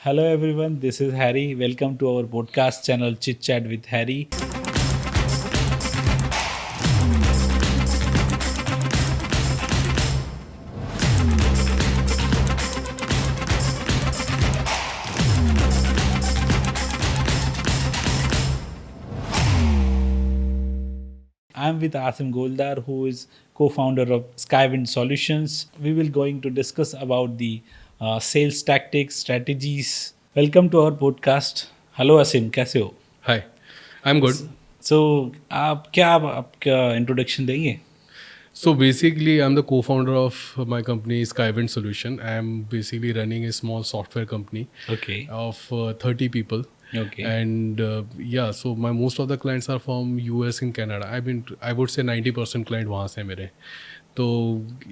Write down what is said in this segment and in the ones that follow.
Hello everyone, this is Harry. Welcome to our podcast channel Chit Chat with Harry. I'm with Asim Goldar, who is co-founder of Skywind Solutions. We will going to discuss about the sales tactics, strategies. Welcome to our podcast. Hello Asim, कैसे हो? हाय I am good. So आप आपका introduction देंगे? So basically, I'm the co-founder of my company Skywind Solution. I'm basically running a small software company Okay. of 30 people. Okay. And yeah, so my most of the clients are from US and Canada. I would say 90% client वहाँ से मेरे. तो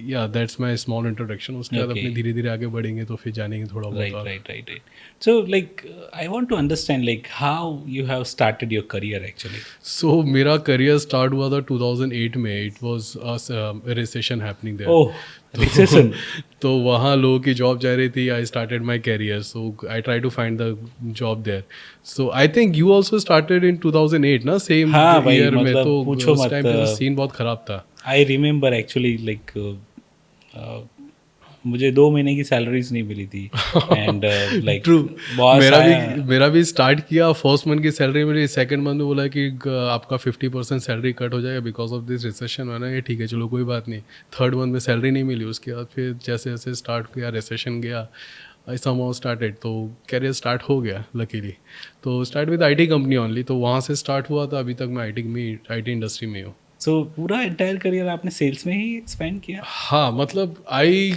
या that's my small introduction. उसके बाद Okay. अपने धीरे धीरे आगे बढ़ेंगे तो फिर जानेंगे थोड़ा बहुत Right, और. right. So, I want to understand, how you have started your career actually. सो मेरा करियर स्टार्ट हुआ था 2008 में. It was recession happening there. Oh, recession. तो वहाँ लोगों की जॉब जा रही थी. I started my career, so I try to find the job there. So I think you also started in 2008 ना, सेम हाँ भाई, ईयर में. मतलब तो पूछो उस मत. टाइम पे सीन बहुत खराब था. I remember actually मुझे 2 महीने की सैलरीज नहीं मिली थी. And true. बॉस मेरा भी स्टार्ट किया. फर्स्ट मंथ की सैलरी मेरी. सेकंड मंथ में बोला कि आपका 50% सैलरी कट हो जाएगा बिकॉज ऑफ दिस रिसेशन. मैंने ये ठीक है, चलो कोई बात नहीं. थर्ड मंथ में सैलरी नहीं मिली. उसके बाद फिर जैसे जैसे स्टार्ट किया, रिसेशन गया, आई समहाउ स्टार्टेड. तो कैरियर स्टार्ट हो गया लकीली. तो start with IT company only. तो वहाँ से स्टार्ट हुआ था. अभी तक मैं IT इंडस्ट्री में हूँ. सो पूरा एंटायर करियर आपने सेल्स में ही स्पेंड किया? हाँ, मतलब I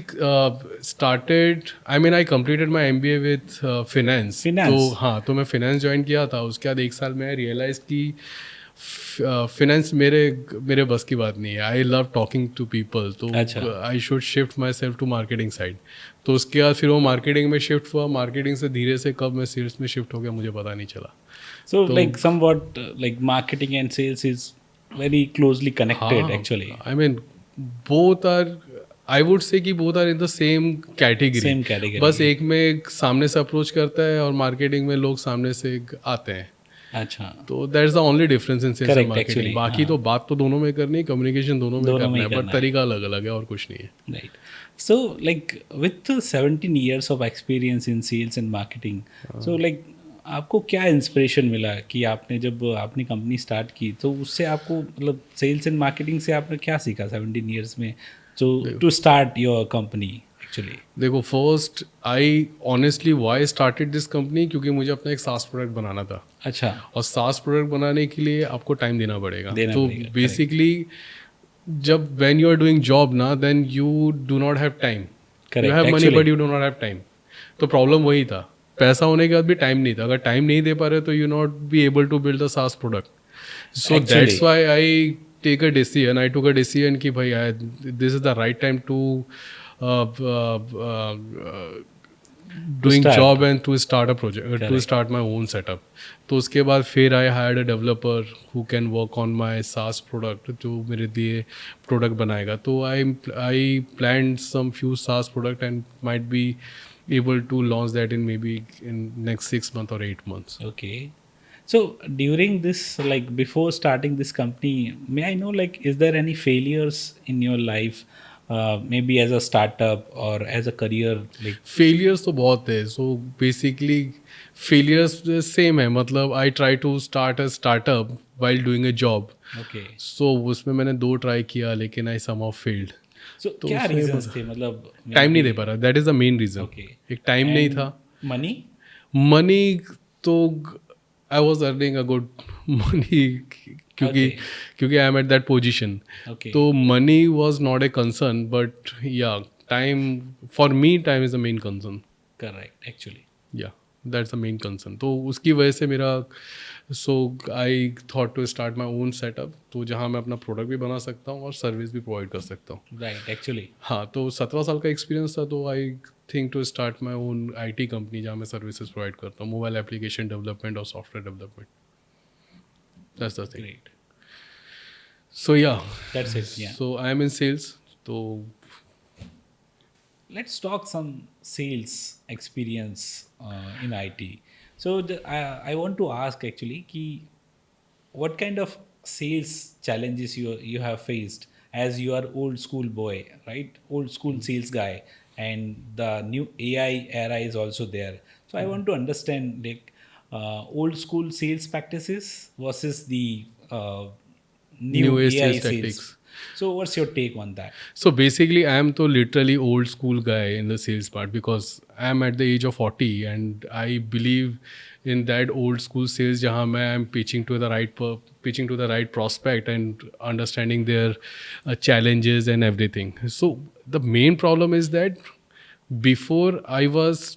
completed my MBA with finance. तो हाँ, तो मैं फिनेंस ज्वाइन किया था. उसके बाद 1 साल में आई रियलाइज कि फिनेंस मेरे बस की बात नहीं है. I love talking to people. तो I should shift myself to marketing side. तो उसके बाद फिर वो मार्केटिंग में शिफ्ट हुआ. मार्केटिंग से धीरे से कब मैं सेल्स में शिफ्ट हो गया मुझे पता नहीं चला. So somewhat marketing and sales is very closely connected actually. I mean, both are, I would say कि both are in the same category. Same category. बस एक में सामने से अप्रोच करता है और मार्केटिंग में लोग सामने से आते हैं. अच्छा. तो that's the only difference in sales and marketing. बाकी तो बात तो दोनों में करनी है, कम्युनिकेशन दोनों में करना है, बट तरीका अलग अलग है और कुछ नहीं है. Right. So with 17 years of experience in sales and marketing, so आपको क्या इंस्पिरेशन मिला कि आपने जब अपनी कंपनी स्टार्ट की तो उससे आपको मतलब सेल्स एंड मार्केटिंग से आपने क्या सीखा 17 इयर्स में to start your company actually? देखो, first I honestly why started this company, क्योंकि मुझे अपना एक SaaS प्रोडक्ट बनाना था. अच्छा. और SaaS प्रोडक्ट बनाने के लिए आपको टाइम देना पड़ेगा. तो बेसिकली जब when you are doing job ना, then you do not have time. You have money but you do not have time. तो प्रॉब्लम वही था. पैसा होने के बाद भी टाइम नहीं था. अगर टाइम नहीं दे पा रहे तो you not be able to build the SaaS product. So that's why I take a decision. I took a decision कि भाई this is the right time to doing job and to start a project, to start my own setup. तो उसके बाद फिर I hired a developer who can work on my SaaS product, जो मेरे लिए product बनाएगा. तो I planned some few SaaS product and might be able to launch that in maybe in next 6 months or 8 months. Okay. So during this, before starting this company, may I know, is there any failures in your life, maybe as a startup or as a career? Failures तो बहुत है. So basically failures same है. मतलब I try to start a startup while doing a job. Okay. So उसमें मैंने 2 try किया लेकिन I somehow failed. So, तो क्या रीजंस थे? मतलब टाइम नहीं दे पा रहा. That is the main reason. एक टाइम नहीं था. मनी तो I was earning a good money क्योंकि I am at that position. तो money was not a concern, but yeah time, for me time is the main concern. Correct actually. Yeah that's the main concern. तो उसकी वजह से मेरा I thought to start my own setup. तो जहाँ मैं अपना प्रोडक्ट भी बना सकता हूँ और सर्विस भी प्रोवाइड कर सकता हूँ. Right actually. हाँ, तो 17 साल का एक्सपीरियंस था. तो I think to start my own IT company जहाँ मैं सर्विसेज प्रोवाइड करता हूँ, मोबाइल एप्लीकेशन डेवलपमेंट और software development. That's the thing. So yeah that's it. So I am in sales. तो let's talk some sales experience in IT. So I want to ask actually ki what kind of sales challenges you have faced as you are old school boy, right? Old school sales guy, and the new AI era is also there. So I want to understand like old school sales practices versus the new New age AI sales sales. tactics. So what's your take on that? So basically, I am to literally old school guy in the sales part because I am at the age of 40 and I believe in that old school sales jahan I am pitching to the right prospect and understanding their challenges and everything. So the main problem is that before I was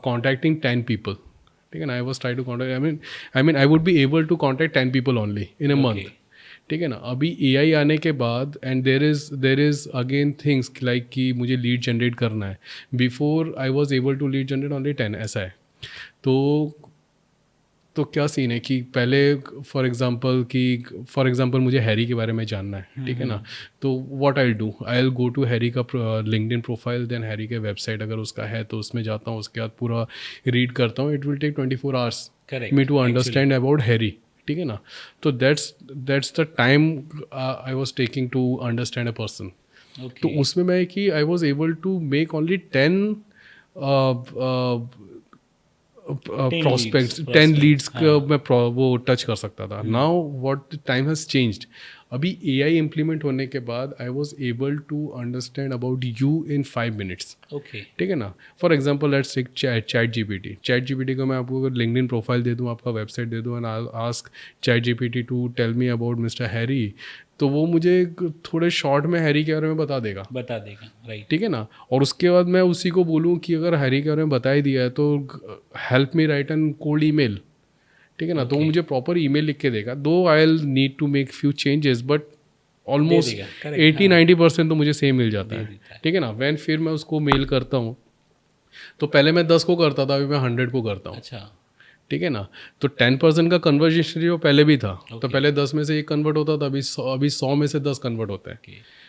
contacting 10 people. ठीक है ना, I was trying to contact. I mean, I would be able to contact 10 people only in a month. ठीक है ना. अभी AI आने के बाद and there is again things like कि मुझे लीड जनरेट करना है. Before I was able to lead generate only 10, ऐसा है. तो क्या सीन है कि पहले फॉर एग्जांपल मुझे हैरी के बारे में जानना है. ठीक है ना. तो what I do, I will go to Harry का लिंक्डइन प्रोफाइल, देन हैरी के वेबसाइट अगर उसका है तो उसमें जाता हूँ, उसके बाद पूरा रीड करता हूँ. It will take 24 hours me to understand about Harry. ठीक है ना. तो that's the time I was taking to understand a person. तो उसमें मैं कि I was able to make only 10 prospects, 10 leads मैं वो टच कर सकता था. Now what time has changed. अभी AI इम्प्लीमेंट होने के बाद I was able to understand about you in 5 minutes. ठीक है ना. For example let's take chat GPT को मैं आपको अगर लिंक्डइन प्रोफाइल दे दूँ, आपका वेबसाइट दे दूँ and I ask chat GPT to tell me about mister Harry, तो वो मुझे थोड़े शॉर्ट में हैरी के बारे में बता देगा. राइट. ठीक है ना. और उसके बाद मैं उसी को बोलूँ कि अगर हैरी के बारे में बता ही दिया है तो help me write an cold email. ठीक है ना. तो वो मुझे प्रॉपर ईमेल लिख के देगा. दो I will need to make few changes but almost 80-90% तो मुझे सेम मिल जाता है. ठीक है ना. वैन फिर मैं उसको मेल करता हूँ तो पहले मैं 10 को करता था, अभी मैं 100 को करता हूँ. अच्छा. ठीक है ना. तो 10% का कन्वर्जेशन रेशियो पहले भी था. तो पहले 10 में से 1 कन्वर्ट होता था, अभी 100 में से 10 कन्वर्ट होता है.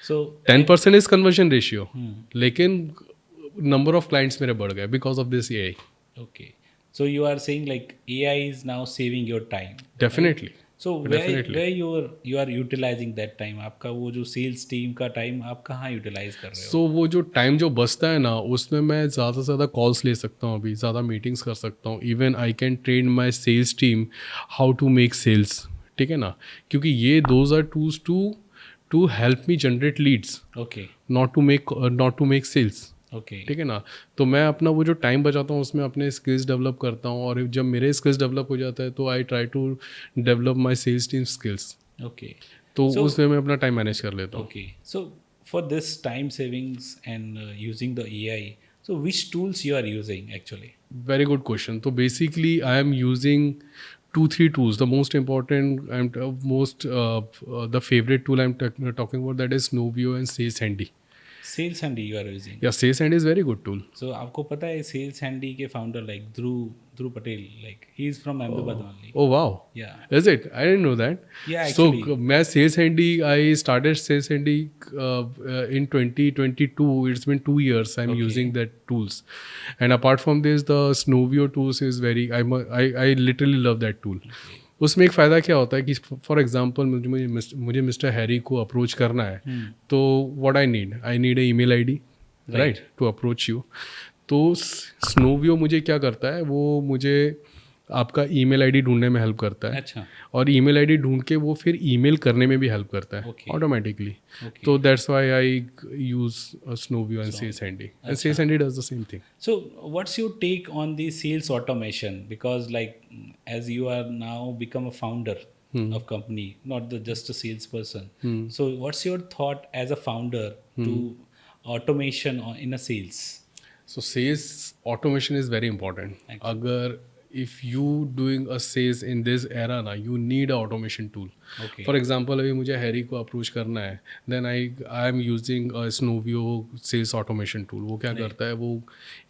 सो 10% इज कन्वर्जन रेशियो, लेकिन नंबर ऑफ क्लाइंट्स मेरे बढ़ गए because of this AI. Okay. So you are saying like AI is now saving your time. Definitely. Right? So where you are utilizing that time? आपका वो जो sales team का time आप कहाँ utilise कर रहे हो? So वो जो टाइम जो बचता है ना, उसमें मैं ज़्यादा से ज़्यादा कॉल्स ले सकता हूँ, अभी ज़्यादा मीटिंग्स कर सकता हूँ. Even I can train my sales team how to make sales. ठीक है ना. क्योंकि ये those are tools to help me generate leads, okay, not to make sales. Okay. ठीक है ना. तो मैं अपना वो जो टाइम बचाता हूँ उसमें अपने स्किल्स डेवलप करता हूँ, और जब मेरे स्किल्स डेवलप हो जाता है तो I try to develop my sales team skills. Okay. तो उसमें मैं अपना टाइम मैनेज कर लेता हूँ. Okay. So for this time savings and using the AI, so which tools you are using actually? Very good question. So basically I am using 2-3 tools. The most important and the favorite tool I'm talking about, that is Snowvio and Sales Handy. Sales Handy you are using? Yeah, Sales Handy is very good tool. So आपको पता है Sales Handy के founder like Dhruv Patel, like he is from Ahmedabad only. Oh wow. Yeah. Is it? I didn't know that. Yeah, actually. So मैं Sales Handy, I started Sales Handy in 2022. It's been 2 years I'm using that tools. And apart from this, the Snowvio tools is I literally love that tool. Okay. उसमें एक फ़ायदा क्या होता है कि for example मुझे mister Harry को approach करना है, तो what I need a email ID right to approach you. तो स्नोवियो मुझे क्या करता है, वो मुझे आपका ईमेल आईडी ढूंढने में हेल्प करता है. अच्छा. और ईमेल आईडी ढूंढ के वो फिर ईमेल करने में भी हेल्प करता है ऑटोमेटिकली. तो that's why I use Snovio and Saleshandy, and Saleshandy does the same thing. So what's your take on the sales automation, because like as you are now become a founder of company, not just a salesperson. So what's your thought as a founder to automation in a sales? So sales automation is very important. Agar if you doing a sales in this era na, you need a automation tool. For example अभी मुझे Harry को approach करना है, then I am using Snovio sales automation tool. वो क्या करता है, वो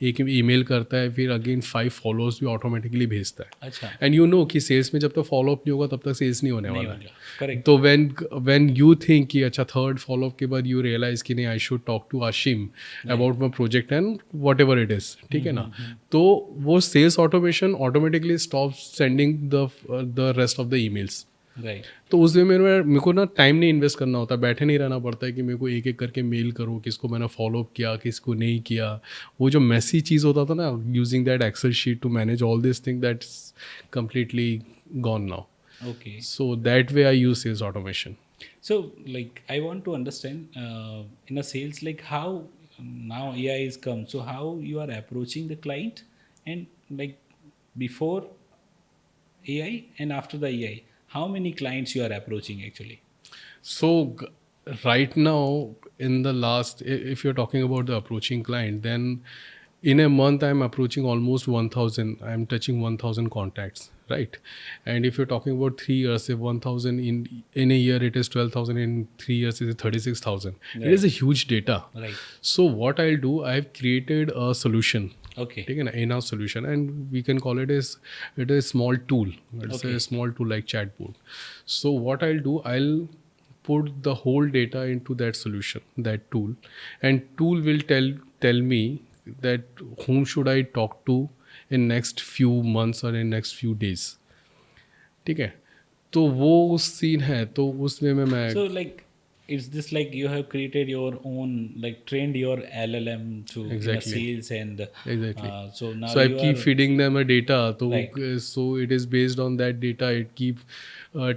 एक ईमेल करता है, फिर अगेन 5 फॉलोअर्स भी ऑटोमेटिकली भेजता है. अच्छा. एंड यू नो कि सेल्स में जब तक फॉलोअप नहीं होगा तब तक सेल्स नहीं होने वाला. करेक्ट. तो व्हेन यू थिंक कि अच्छा थर्ड फॉलोअप के बाद यू रियलाइज कि नहीं, I should talk to Ashim about my project and whatever it is. ठीक है ना. तो वो sales automation automatically stop sending the rest of the emails. Right. तो उस वे में मेरे को ना टाइम नहीं इन्वेस्ट करना होता, बैठे नहीं रहना पड़ता है कि मेरे को एक एक करके मेल करो, किसको मैंने फॉलोअप किया, किसको नहीं किया. वो जो मैसी चीज़ होता था ना, using that Excel sheet to manage all this thing, that's completely gone now. Okay. So that way I use sales automation. So like I want to understand in a sales, like how now AI is come, so how you are approaching the client, and like before AI and after the AI, how many clients you are approaching actually? So right now in the last, if you're talking about the approaching client, then in a month I'm approaching almost 1000, I'm touching 1000 contacts, right? And if you're talking about 3 years, if 1000 in a year it is 12,000, in 3 years it is 36,000. Right. It is a huge data. Right. So what I'll do, I've created a solution. Okay. Take an in-house solution, and we can call it as a small tool. It's Okay. a small tool like chatbot. So what I'll do, I'll put the whole data into that solution, that tool, and tool will tell me that whom should I talk to in next few months or in next few days. ठीक है. तो वो scene है, तो उसमें मैं So like it's this like you have created your own, like trained your LLM to Exactly. sales and Exactly. So now so I you keep are, feeding them a data. So Right. so it is based on that data. It keep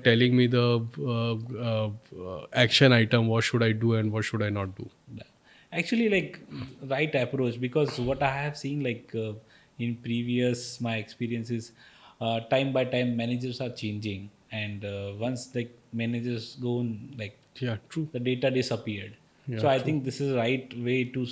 telling me the action item. What should I do and what should I not do? actually like right approach, because what I have seen like in previous my experiences, time by time managers are changing, and once like managers go on, like Yeah, true. the data disappeared. Yeah, So I true. think this is the right way to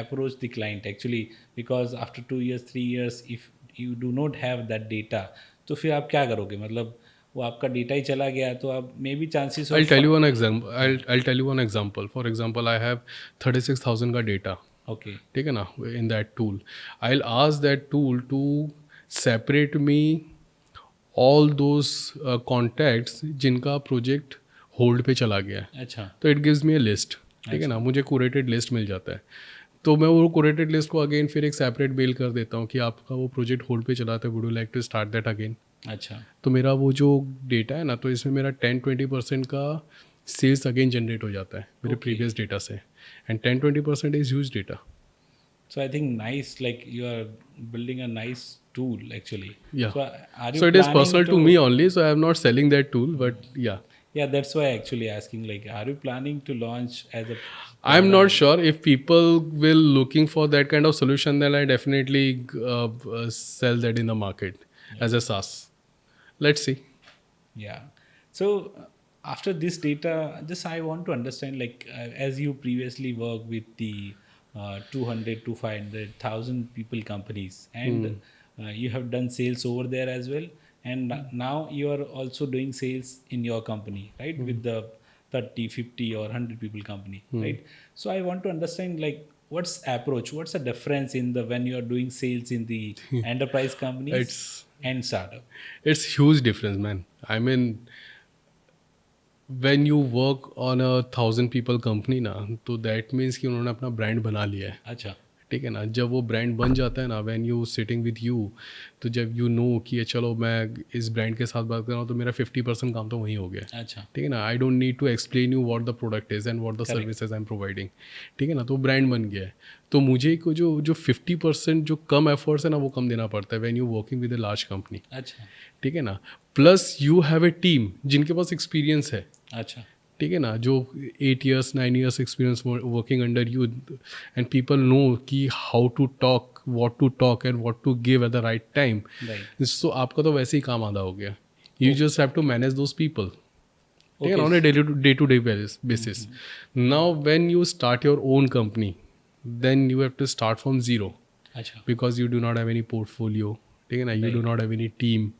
approach the client actually, because after 2 years 3 years if you do not have that data, तो फिर आप क्या करोगे, मतलब वो आपका data ही चला गया तो आप may be chances I'll tell you one example. I'll tell you one example. For example, I have 36,000 का data. ओके. ठीक है ना, in that tool. I'll ask that tool to separate me all those contacts जिनका project hold पे चला गया है. अच्छा. तो it gives me a list. ठीक है ना, मुझे कुरेटेड लिस्ट मिल जाता है. तो मैं वो कुरेटेड लिस्ट को अगेन फिर एक सेपरेट मेल कर देता हूँ कि आपका वो प्रोजेक्ट होल्ड पे चला था, would you like to start that again. अच्छा. तो मेरा वो जो डेटा है ना, तो इसमें मेरा 10-20% का सेल्स अगेन जनरेट हो जाता है मेरे प्रीवियस डेटा से. And 10-20% is huge data. So I think nice, like you are building a nice tool actually. Yeah. So are you So it is planning personal to me only, so I am not selling that tool, but yeah. Yeah, that's why actually asking, like, are you planning to launch as a? I'm not sure if people will looking for that kind of solution, then I definitely sell that in the market as a SaaS. Let's see. Yeah. So after this data, just I want to understand, like, as you previously worked with the 200 to 500,000 people companies, and you have done sales over there as well, and now you are also doing sales in your company, right? With the 30, 50 or 100 people company, right? So I want to understand, like, what's approach, what's the difference in the when you are doing sales in the enterprise companies and startup? It's huge difference, man. I mean, when you work on a 1,000 people company ना, तो that means कि उन्होंने अपना brand बना लिया है. अच्छा. ठीक है ना. जब वो ब्रांड बन जाता है ना, when you sitting with you, तो जब यू नो कि चलो मैं इस ब्रांड के साथ बात कर रहा हूँ, तो मेरा 50% काम तो वहीं हो गया. अच्छा. ठीक है ना. I don't need to explain you what the product is and what the services I am providing. ठीक है ना. तो ब्रांड बन गया है. तो मुझे को जो 50% जो कम एफर्ट्स है ना, वो कम देना पड़ता है when you working with a large company. अच्छा. ठीक है ना. Plus you have a team जिनके पास एक्सपीरियंस है. अच्छा. ठीक है ना, जो 8 years 9 years experience working under you, and people know कि how to talk, what to talk and what to give at the right time. So आपका तो वैसे ही काम आधा हो गया. You just have to manage those people on a day to day basis. Now when you start your own company, then you have to start from zero. अच्छा. Because you do not have any portfolio. ठीक है ना. You do not have any team.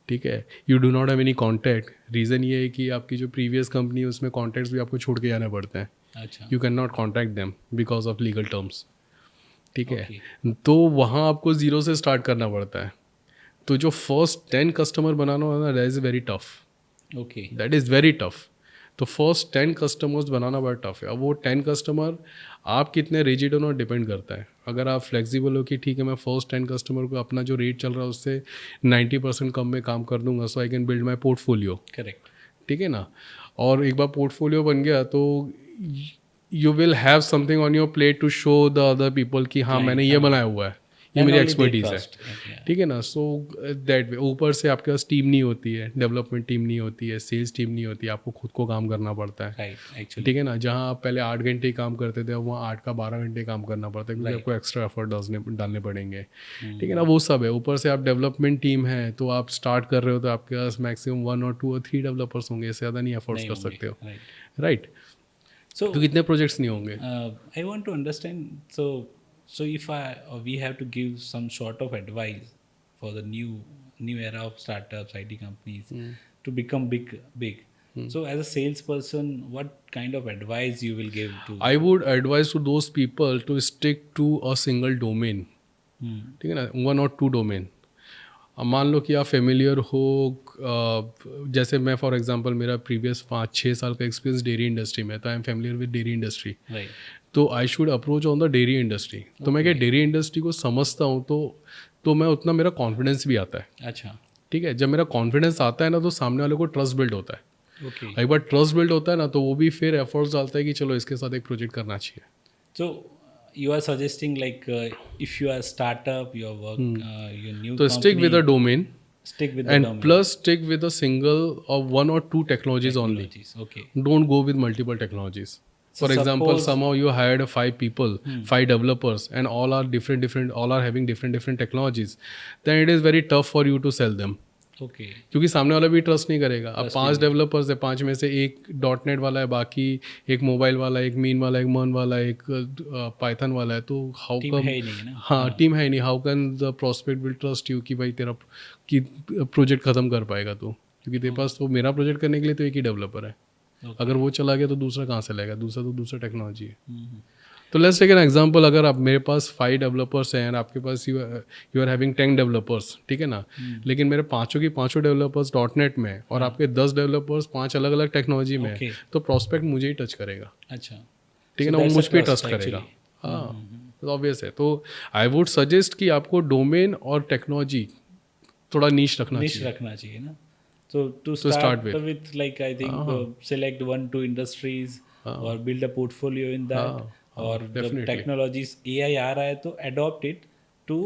ठीक है, you do not have any contact. Reason ये है कि आपकी जो प्रीवियस कंपनी है उसमें कॉन्टैक्ट्स भी आपको छोड़ के जाने पड़ते हैं। अच्छा, you can not contact them because of legal terms. ठीक है, Okay. तो वहाँ आपको ज़ीरो से स्टार्ट करना पड़ता है। तो जो फर्स्ट 10 कस्टमर बनाना होता है that is very tough, okay, that is very tough. तो फर्स्ट 10 कस्टमर्स बनाना बड़ा टफ है। अब वो 10 कस्टमर आप कितने रिजिड हो डिपेंड करता है। अगर आप फ्लेक्सिबल हो कि ठीक है मैं फर्स्ट 10 कस्टमर को अपना जो रेट चल रहा है उससे 90% कम में काम कर दूंगा, so I can build my portfolio. Correct, ठीक है ना। और एक बार पोर्टफोलियो बन गया तो you will have something on your plate to show the other people कि हाँ मैंने ये बनाया हुआ है, ये मेरी एक्सपर्टीज़ है। ठीक है ना। सो दैट वे ऊपर से आपके पास टीम नहीं होती है, डेवलपमेंट टीम नहीं होती है, सेल्स टीम नहीं होती है, आपको खुद को काम करना पड़ता है। एक्चुअली, ठीक है ना। जहाँ आप पहले 8 घंटे काम करते थे अब वहाँ 8 का 12 घंटे काम करना पड़ता है क्योंकि आपको एक्स्ट्रा एफर्ट डालने पड़ेंगे। ठीक है ना, वो सब है। ऊपर से आप डेवलपमेंट टीम है तो आप स्टार्ट कर रहे हो तो आपके पास मैक्सिमम 1 और 2 और 3 डेवलपर्स होंगे, इससे ज़्यादा नहीं एफर्ट्स कर सकते हो। राइट। So, तो कितने प्रोजेक्ट्स नहीं होंगे। I want to understand. So if we have to give some sort of advice for the new era of startups, IT companies to become big. So as a salesperson, what kind of advice you will give to? I would advise to those people to stick to a single domain. ठीक है ना, 1 or 2 domain. अब मान लो कि आप familiar हो, जैसे मैं फॉर एग्जांपल मेरा प्रीवियस 5-6 साल का एक्सपीरियंस डेयरी इंडस्ट्री में, तो I am familiar with dairy industry. तो I should approach on the dairy industry. तो मैं क्या डेयरी इंडस्ट्री को समझता हूँ तो मैं उतना मेरा कॉन्फिडेंस भी आता है। अच्छा, ठीक है, जब मेरा कॉन्फिडेंस आता है ना तो सामने वाले को ट्रस्ट बिल्ड होता है। okay. एक बार ट्रस्ट बिल्ड होता है ना तो वो भी फिर एफर्ट्स डालता है कि चलो इसके साथ एक प्रोजेक्ट करना चाहिए। So you are suggesting like if you are a startup, your work, your new तो company, stick with a domain stick with the and domain. plus stick with a single or 1 or 2 technologies only. Okay. Don't go with multiple technologies. So For example, suppose- somehow you hired 5 people, 5 developers, and all are different, all are having different technologies. Then it is very tough for you to sell them. Okay. क्योंकि सामने वाला भी trust नहीं करेगा। अब 5 developers है, 5 में से एक .NET वाला है, बाकी एक मोबाइल वाला, एक मीन वाला, एक मर्न वाला, एक पाइथन वाला है, तो हाउ Team कम, है ही नहीं है ना। हाँ टीम है ही नहीं, how can the prospect will trust you कि भाई तेरा कि प्रोजेक्ट ख़त्म कर पाएगा तू, क्योंकि तेरे पास तो मेरा प्रोजेक्ट करने के लिए तो एक ही डेवलपर है। अगर वो चला गया तो दूसरा कहाँ से लाएगा, दूसरा टेक्नोलॉजी है। तो लेट्स टेक एन एग्जांपल, अगर आप मेरे पास 5 डेवलपर्स हैं और आपके पास यू आर हैविंग 10 डेवलपर्स, ठीक है ना, लेकिन मेरे पांचों की पांचों डेवलपर्स .NET में और आपके 10 डेवलपर्स 5 अलग अलग टेक्नोलॉजी में, तो प्रोस्पेक्ट मुझे ही टच करेगा। अच्छा, ठीक है ना, वो मुझ पर ट्रस्ट करेगा। हाँ, ऑब्वियस है। तो आई वुड सजेस्ट कि आपको डोमेन और टेक्नोलॉजी थोड़ा नीश रखना चाहिए ना। So to start with like I think select 1-2 industries or build a portfolio in that, और जब टेक्नोलॉजीज AI आ रहा है तो adopt it to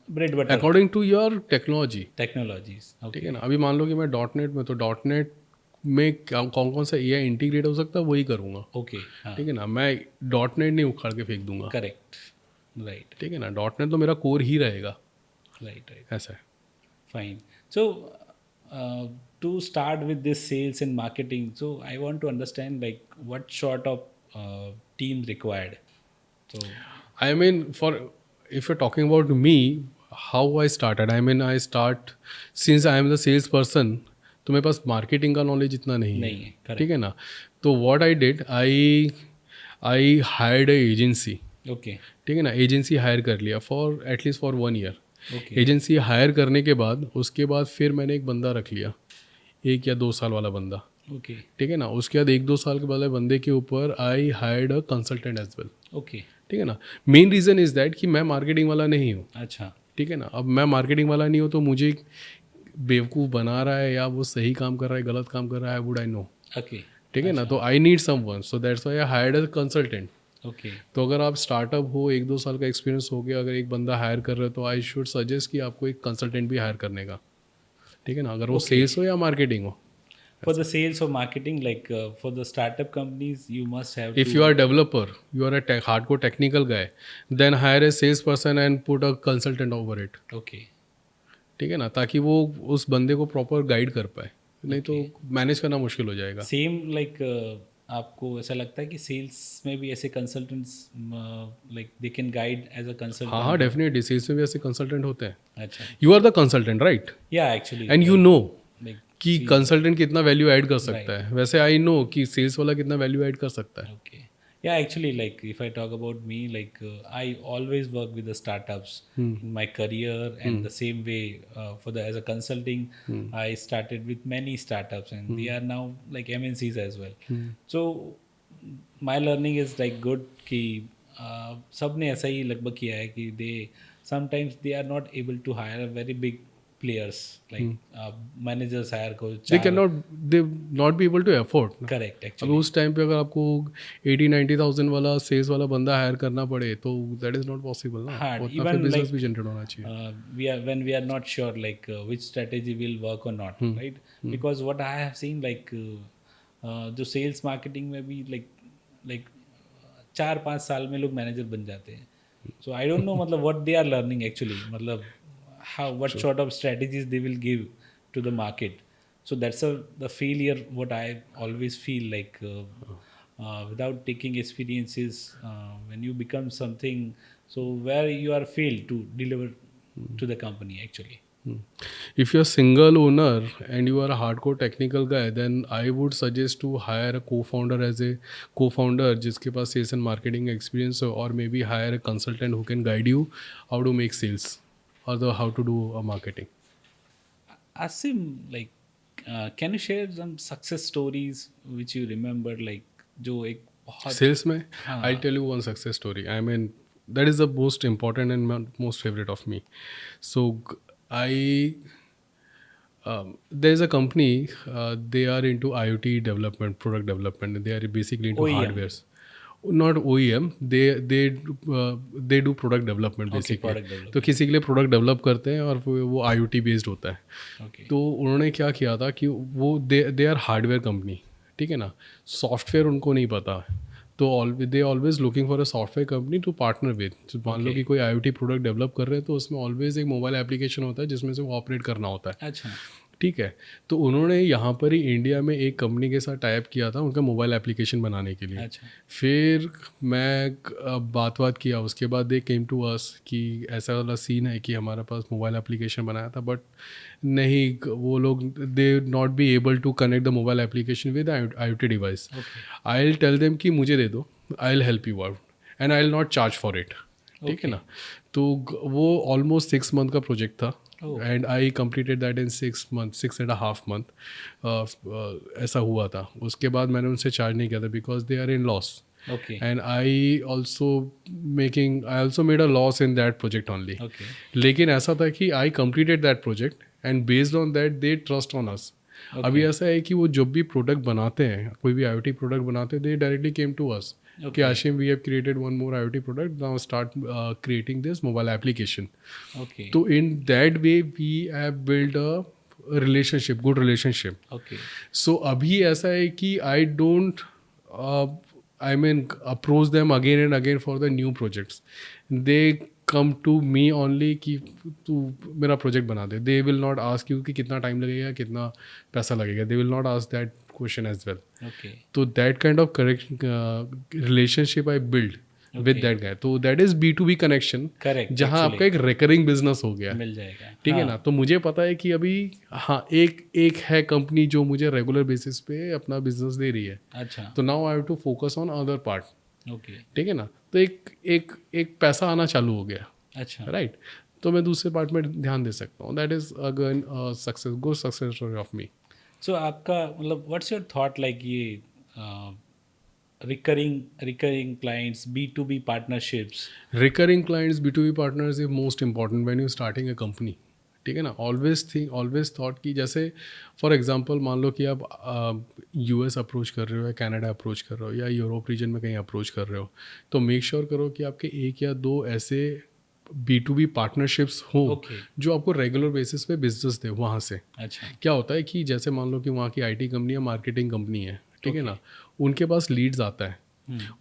bread butter according to your technologies. ठीक है ना। अभी मान लो कि मैं .NET में, तो .NEट में कौन सा AI इंटीग्रेट हो सकता है वही करूँगा। ओके, ठीक है ना, मैं .NEट नहीं उखाड़ के फेंक दूंगा। Correct, right. ठीक है ना, .NEट तो मेरा कोर ही रहेगा। राइट, ऐसा है। Fine. So to start with this sales and marketing, so I want to understand like what sort of team required. So I mean, if you're talking about me, how I started, I mean I start since I am the sales person, तो मेरे पास marketing का knowledge इतना नहीं है। ठीक है ना, तो what I did, I hired A agency. Okay, ठीक है ना, एजेंसी हायर कर लिया for at least for 1 year. Agency hire करने के बाद उसके बाद फिर मैंने एक बंदा रख लिया, 1 या 2 साल वाला बंदा। ओके, ठीक है ना, उसके बाद 1-2 साल के वाले बंदे के ऊपर I hired a consultant as well. Okay, ठीक है ना। मेन रीज़न इज़ दैट कि मैं मार्केटिंग वाला नहीं हूँ। अच्छा, ठीक है ना, अब मैं मार्केटिंग वाला नहीं हूँ तो मुझे बेवकूफ़ बना रहा है या वो सही काम कर रहा है गलत काम कर रहा है, वुड आई नो। ओके, ठीक है ना, तो I need someone, so that's why I hired a consultant. Okay, तो अगर आप स्टार्टअप हो, 1-2 साल का एक्सपीरियंस हो गया, अगर एक बंदा हायर कर रहे हो तो आई शुड सजेस्ट कि आपको एक कंसल्टेंट भी हायर करने का। ठीक है ना, अगर वो सेल्स हो या मार्केटिंग हो। For the sales or marketing, like for the startup companies, you must have. If you are a developer, you are a hardcore technical guy, then hire a salesperson and put a consultant over it. Okay. ठीक है ना, ताकि वो उस बंदे को proper guide कर पाए, नहीं तो मैनेज करना मुश्किल हो जाएगा। सेम लाइक आपको ऐसा लगता है कि सेल्स में भी ऐसे consultants like they can guide as a consultant? हाँ, डेफिनेटली सेल्स में भी ऐसे कंसल्टेंट होते हैं. अच्छा. You are the consultant, right? Yeah actually and you know like कि कंसल्टेंट कितना वैल्यू ऐड कर सकता Right. है, वैसे आई नो कि सेल्स वाला कितना वैल्यू ऐड कर सकता है. Okay. Yeah, actually, like if I talk about me, like I always work with the startups in my career, and the same way for the as a consulting, I started with many startups, and they are now like MNCs as well. So my learning is like good कि सब ने ऐसा ही लगभग किया है कि they sometimes they are not able to hire a very big players like managers hire को they can not be able to afford. correct अभी actually. उस टाइम पे अगर आपको 80-90,000 वाला सेल्स वाला बंदा हायर करना पड़े तो दैट इज नॉट पॉसिबल ना. Hard. उतना Even फिर बिजनेस like भी जनरेट होना चाहिए. we are when we are not sure like which strategy will work or not, right? Because what I have seen like जो sales marketing में भी like 4-5 साल में लोग मैनेजर बन जाते हैं. So I don't know मतलब what they are learning actually, मतलब what sort of strategies they will give to the market. So that's the failure what I always feel like without taking experiences when you become something, so where you are failed to deliver to the company actually. If you're a single owner and you are a hardcore technical guy, then I would suggest to hire a co-founder as a co-founder जिसके पास sales and marketing experience हो, or maybe hire a consultant who can guide you how to make sales or how to do a marketing. Asim, like can you share some success stories which you remember like जो एक बहुत Sales में I'll tell you one success story. I mean that is the most important and most favorite of me. So there is a company, they are into IoT development, product development. They are basically into OEM. hardwares. Not OEM, they do product development Okay, basically. product development. तो किसी के लिए product develop करते हैं और वो IoT based होता है. Okay. तो उन्होंने क्या किया था कि वो दे आर हार्डवेयर कंपनी, ठीक है ना. सॉफ्टवेयर उनको नहीं पता, तो they always looking for a software company to partner with. मान लो कि कोई IoT प्रोडक्ट डेवलप कर रहे हैं तो उसमें ऑलवेज एक मोबाइल एप्लीकेशन होता है जिसमें से वो ऑपरेट करना होता है. अच्छा. ठीक है. तो उन्होंने यहाँ पर ही इंडिया में एक कंपनी के साथ टाइप किया था उनका मोबाइल एप्लीकेशन बनाने के लिए. अच्छा. फिर मैं बात किया, उसके बाद दे केम टू अस कि ऐसा वाला सीन है कि हमारे पास मोबाइल एप्लीकेशन बनाया था, बट नहीं, वो लोग they not be able to connect the mobile application with IoT device. I will tell them कि मुझे दे दो, I will help you out and I will not charge for it. ठीक है ना. तो वो ऑलमोस्ट 6 मंथ का प्रोजेक्ट था. And I completed that in 6.5 month. ऐसा हुआ था. उसके बाद मैंने उनसे चार्ज नहीं किया था because they are in loss. Okay. And I also made a loss in that project only. Okay. लेकिन ऐसा था कि I completed that project and based on that they trust on us. Okay. अभी ऐसा है कि वो जब भी प्रोडक्ट बनाते हैं, कोई भी IoT प्रोडक्ट बनाते हैं, they directly came to us. Okay. कि Ashim, we have created one more IoT product, now start creating this mobile application. Okay. So in that way we have built a relationship, good relationship. Okay. So अभी ऐसा है कि I don't approach them again and again for the new projects. They come to me only कि तू मेरा project बना दे. They will not ask you कि कितना टाइम लगेगा, कितना पैसा लगेगा. They will not ask that question as well. Okay. So that kind of relationship I build with that guy. तो that is B2B connection. Correct. जहाँ आपका एक recurring business हो गया. मिल जाएगा. ठीक है ना. तो मुझे पता है कि अभी हाँ एक है कंपनी जो मुझे रेगुलर बेसिस पे अपना बिजनेस दे रही है. अच्छा. तो now I have to focus on other part. Okay. ठीक है ना. तो एक पैसा आना चालू हो गया. अच्छा. राइट. तो मैं दूसरे पार्ट में ध्यान दे सकता हूँ. That is again success, good success story of me. So आपका मतलब व्हाट्स योर थॉट लाइक ये recurring clients, B2B partnerships? Recurring clients, B2B partners is most important when you're starting a company. ठीक है ना. ऑलवेज थॉट कि जैसे for example मान लो कि आप US अप्रोच कर रहे हो या कनाडा अप्रोच कर रहे हो या यूरोप रीजन में कहीं अप्रोच कर रहे हो, तो मेक श्योर करो कि आपके 1 या 2 ऐसे B2B पार्टनरशिप्स हो जो आपको रेगुलर बेसिस पे बिजनेस दे वहाँ से. अच्छा. क्या होता है कि जैसे मान लो कि वहाँ की IT कंपनी या मार्केटिंग कंपनी है, ठीक है ना. उनके पास लीड्स आता है,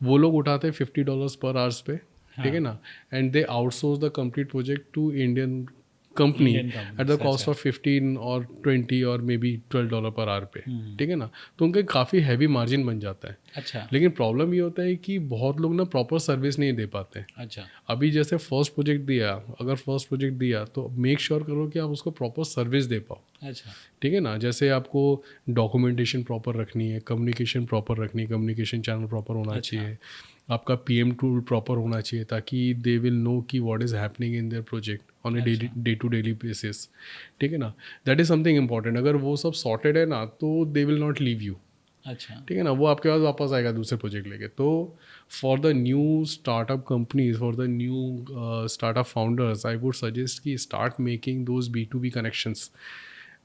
वो लोग उठाते हैं $50 पर आवर्स पे. ठीक है ना. And they outsource the complete project to Indian company Indian at companies, the cost अच्छा। ऑफ 15 और 20 और मे बी $12 पर आवर पे, ठीक है ना, तो उनके काफ़ी हैवी मार्जिन बन जाता है। अच्छा लेकिन प्रॉब्लम ये होता है कि बहुत लोग ना प्रॉपर सर्विस नहीं दे पाते। अच्छा अभी जैसे फर्स्ट प्रोजेक्ट दिया, अगर फर्स्ट प्रोजेक्ट दिया तो मेक श्योर करो कि आप उसको प्रॉपर सर्विस दे पाओ, अच्छा ठीक है ना। जैसे आपको डॉक्यूमेंटेशन प्रॉपर रखनी है, कम्युनिकेशन प्रॉपर रखनी है, कम्युनिकेशन चैनल प्रॉपर होना अच्छा। चाहिए, आपका पीएम टूल प्रॉपर होना चाहिए ताकि दे विल नो कि what is happening in their project on a अच्छा। डे टू डेली बेसिस, ठीक है ना। That is something important. अगर वो सब सॉर्टेड है ना तो they will not leave you, अच्छा ठीक है ना, वो आपके पास वापस आएगा दूसरे प्रोजेक्ट लेके। तो for the new startup companies, for the new startup founders, I would suggest कि start making those B2B connections